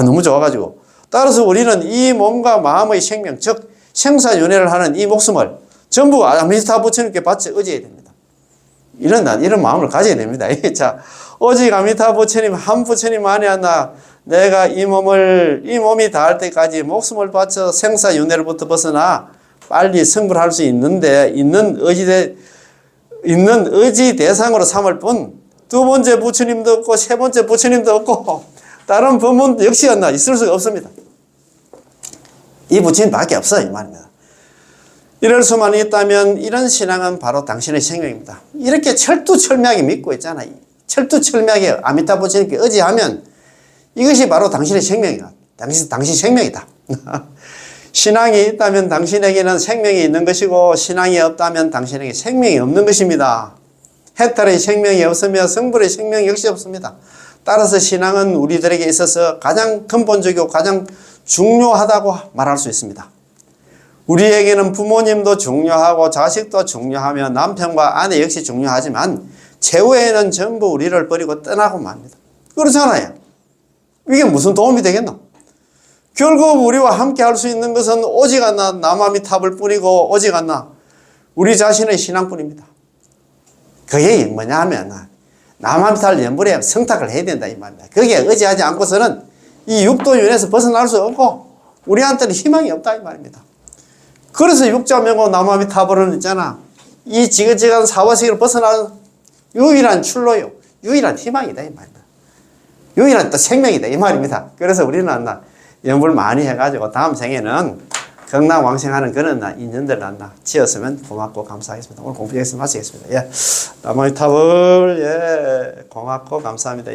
너무 좋아가지고. 따라서 우리는 이 몸과 마음의 생명, 즉 생사윤회를 하는 이 목숨을 전부 아미타 부처님께 바쳐 의지해야 됩니다. 이런 마음을 가져야 됩니다. 자, 오직 아미타 부처님 한 부처님만이 하나 내가 이 몸이 닿을 때까지 목숨을 바쳐 생사윤회로부터 벗어나 빨리 성불할 수 있는데 있는 의지 대상으로 삼을 뿐 두 번째 부처님도 없고 세 번째 부처님도 없고 다른 법문도 역시 있을 수가 없습니다. 이 부처님밖에 없어 이 말입니다. 이럴 수만 있다면 이런 신앙은 바로 당신의 생명입니다. 이렇게 철두철미하게 믿고 있잖아요. 철두철미하게 아미타 부처님께 의지하면 이것이 바로 당신의 생명이다. 당신 생명이다. 신앙이 있다면 당신에게는 생명이 있는 것이고 신앙이 없다면 당신에게 생명이 없는 것입니다. 해탈의 생명이 없으며 성불의 생명이 역시 없습니다. 따라서 신앙은 우리들에게 있어서 가장 근본적이고 가장 중요하다고 말할 수 있습니다. 우리에게는 부모님도 중요하고 자식도 중요하며 남편과 아내 역시 중요하지만 최후에는 전부 우리를 버리고 떠나고 맙니다. 그렇잖아요. 이게 무슨 도움이 되겠노? 결국 우리와 함께 할 수 있는 것은 오직 남아미탑을 뿐이고 오직 우리 자신의 신앙뿐입니다. 그게 뭐냐 하면 남아미탑을 연불에 성탁을 해야 된다 이 말입니다. 거기에 의지하지 않고서는 이 육도윤회에서 벗어날 수 없고 우리한테는 희망이 없다 이 말입니다. 그래서 육자명호 남아미탑은 있잖아. 이 지긋지긋한 사화세계를 벗어나는 유일한 출로요. 유일한 희망이다 이 말입니다. 유일한 또 생명이다 이 말입니다. 그래서 우리는 연불 많이 해가지고 다음 생에는 경락왕생하는 그런 인연들 지었으면 고맙고 감사하겠습니다. 오늘 공부 여기서 마치겠습니다. 남아미탑을 고맙고 감사합니다.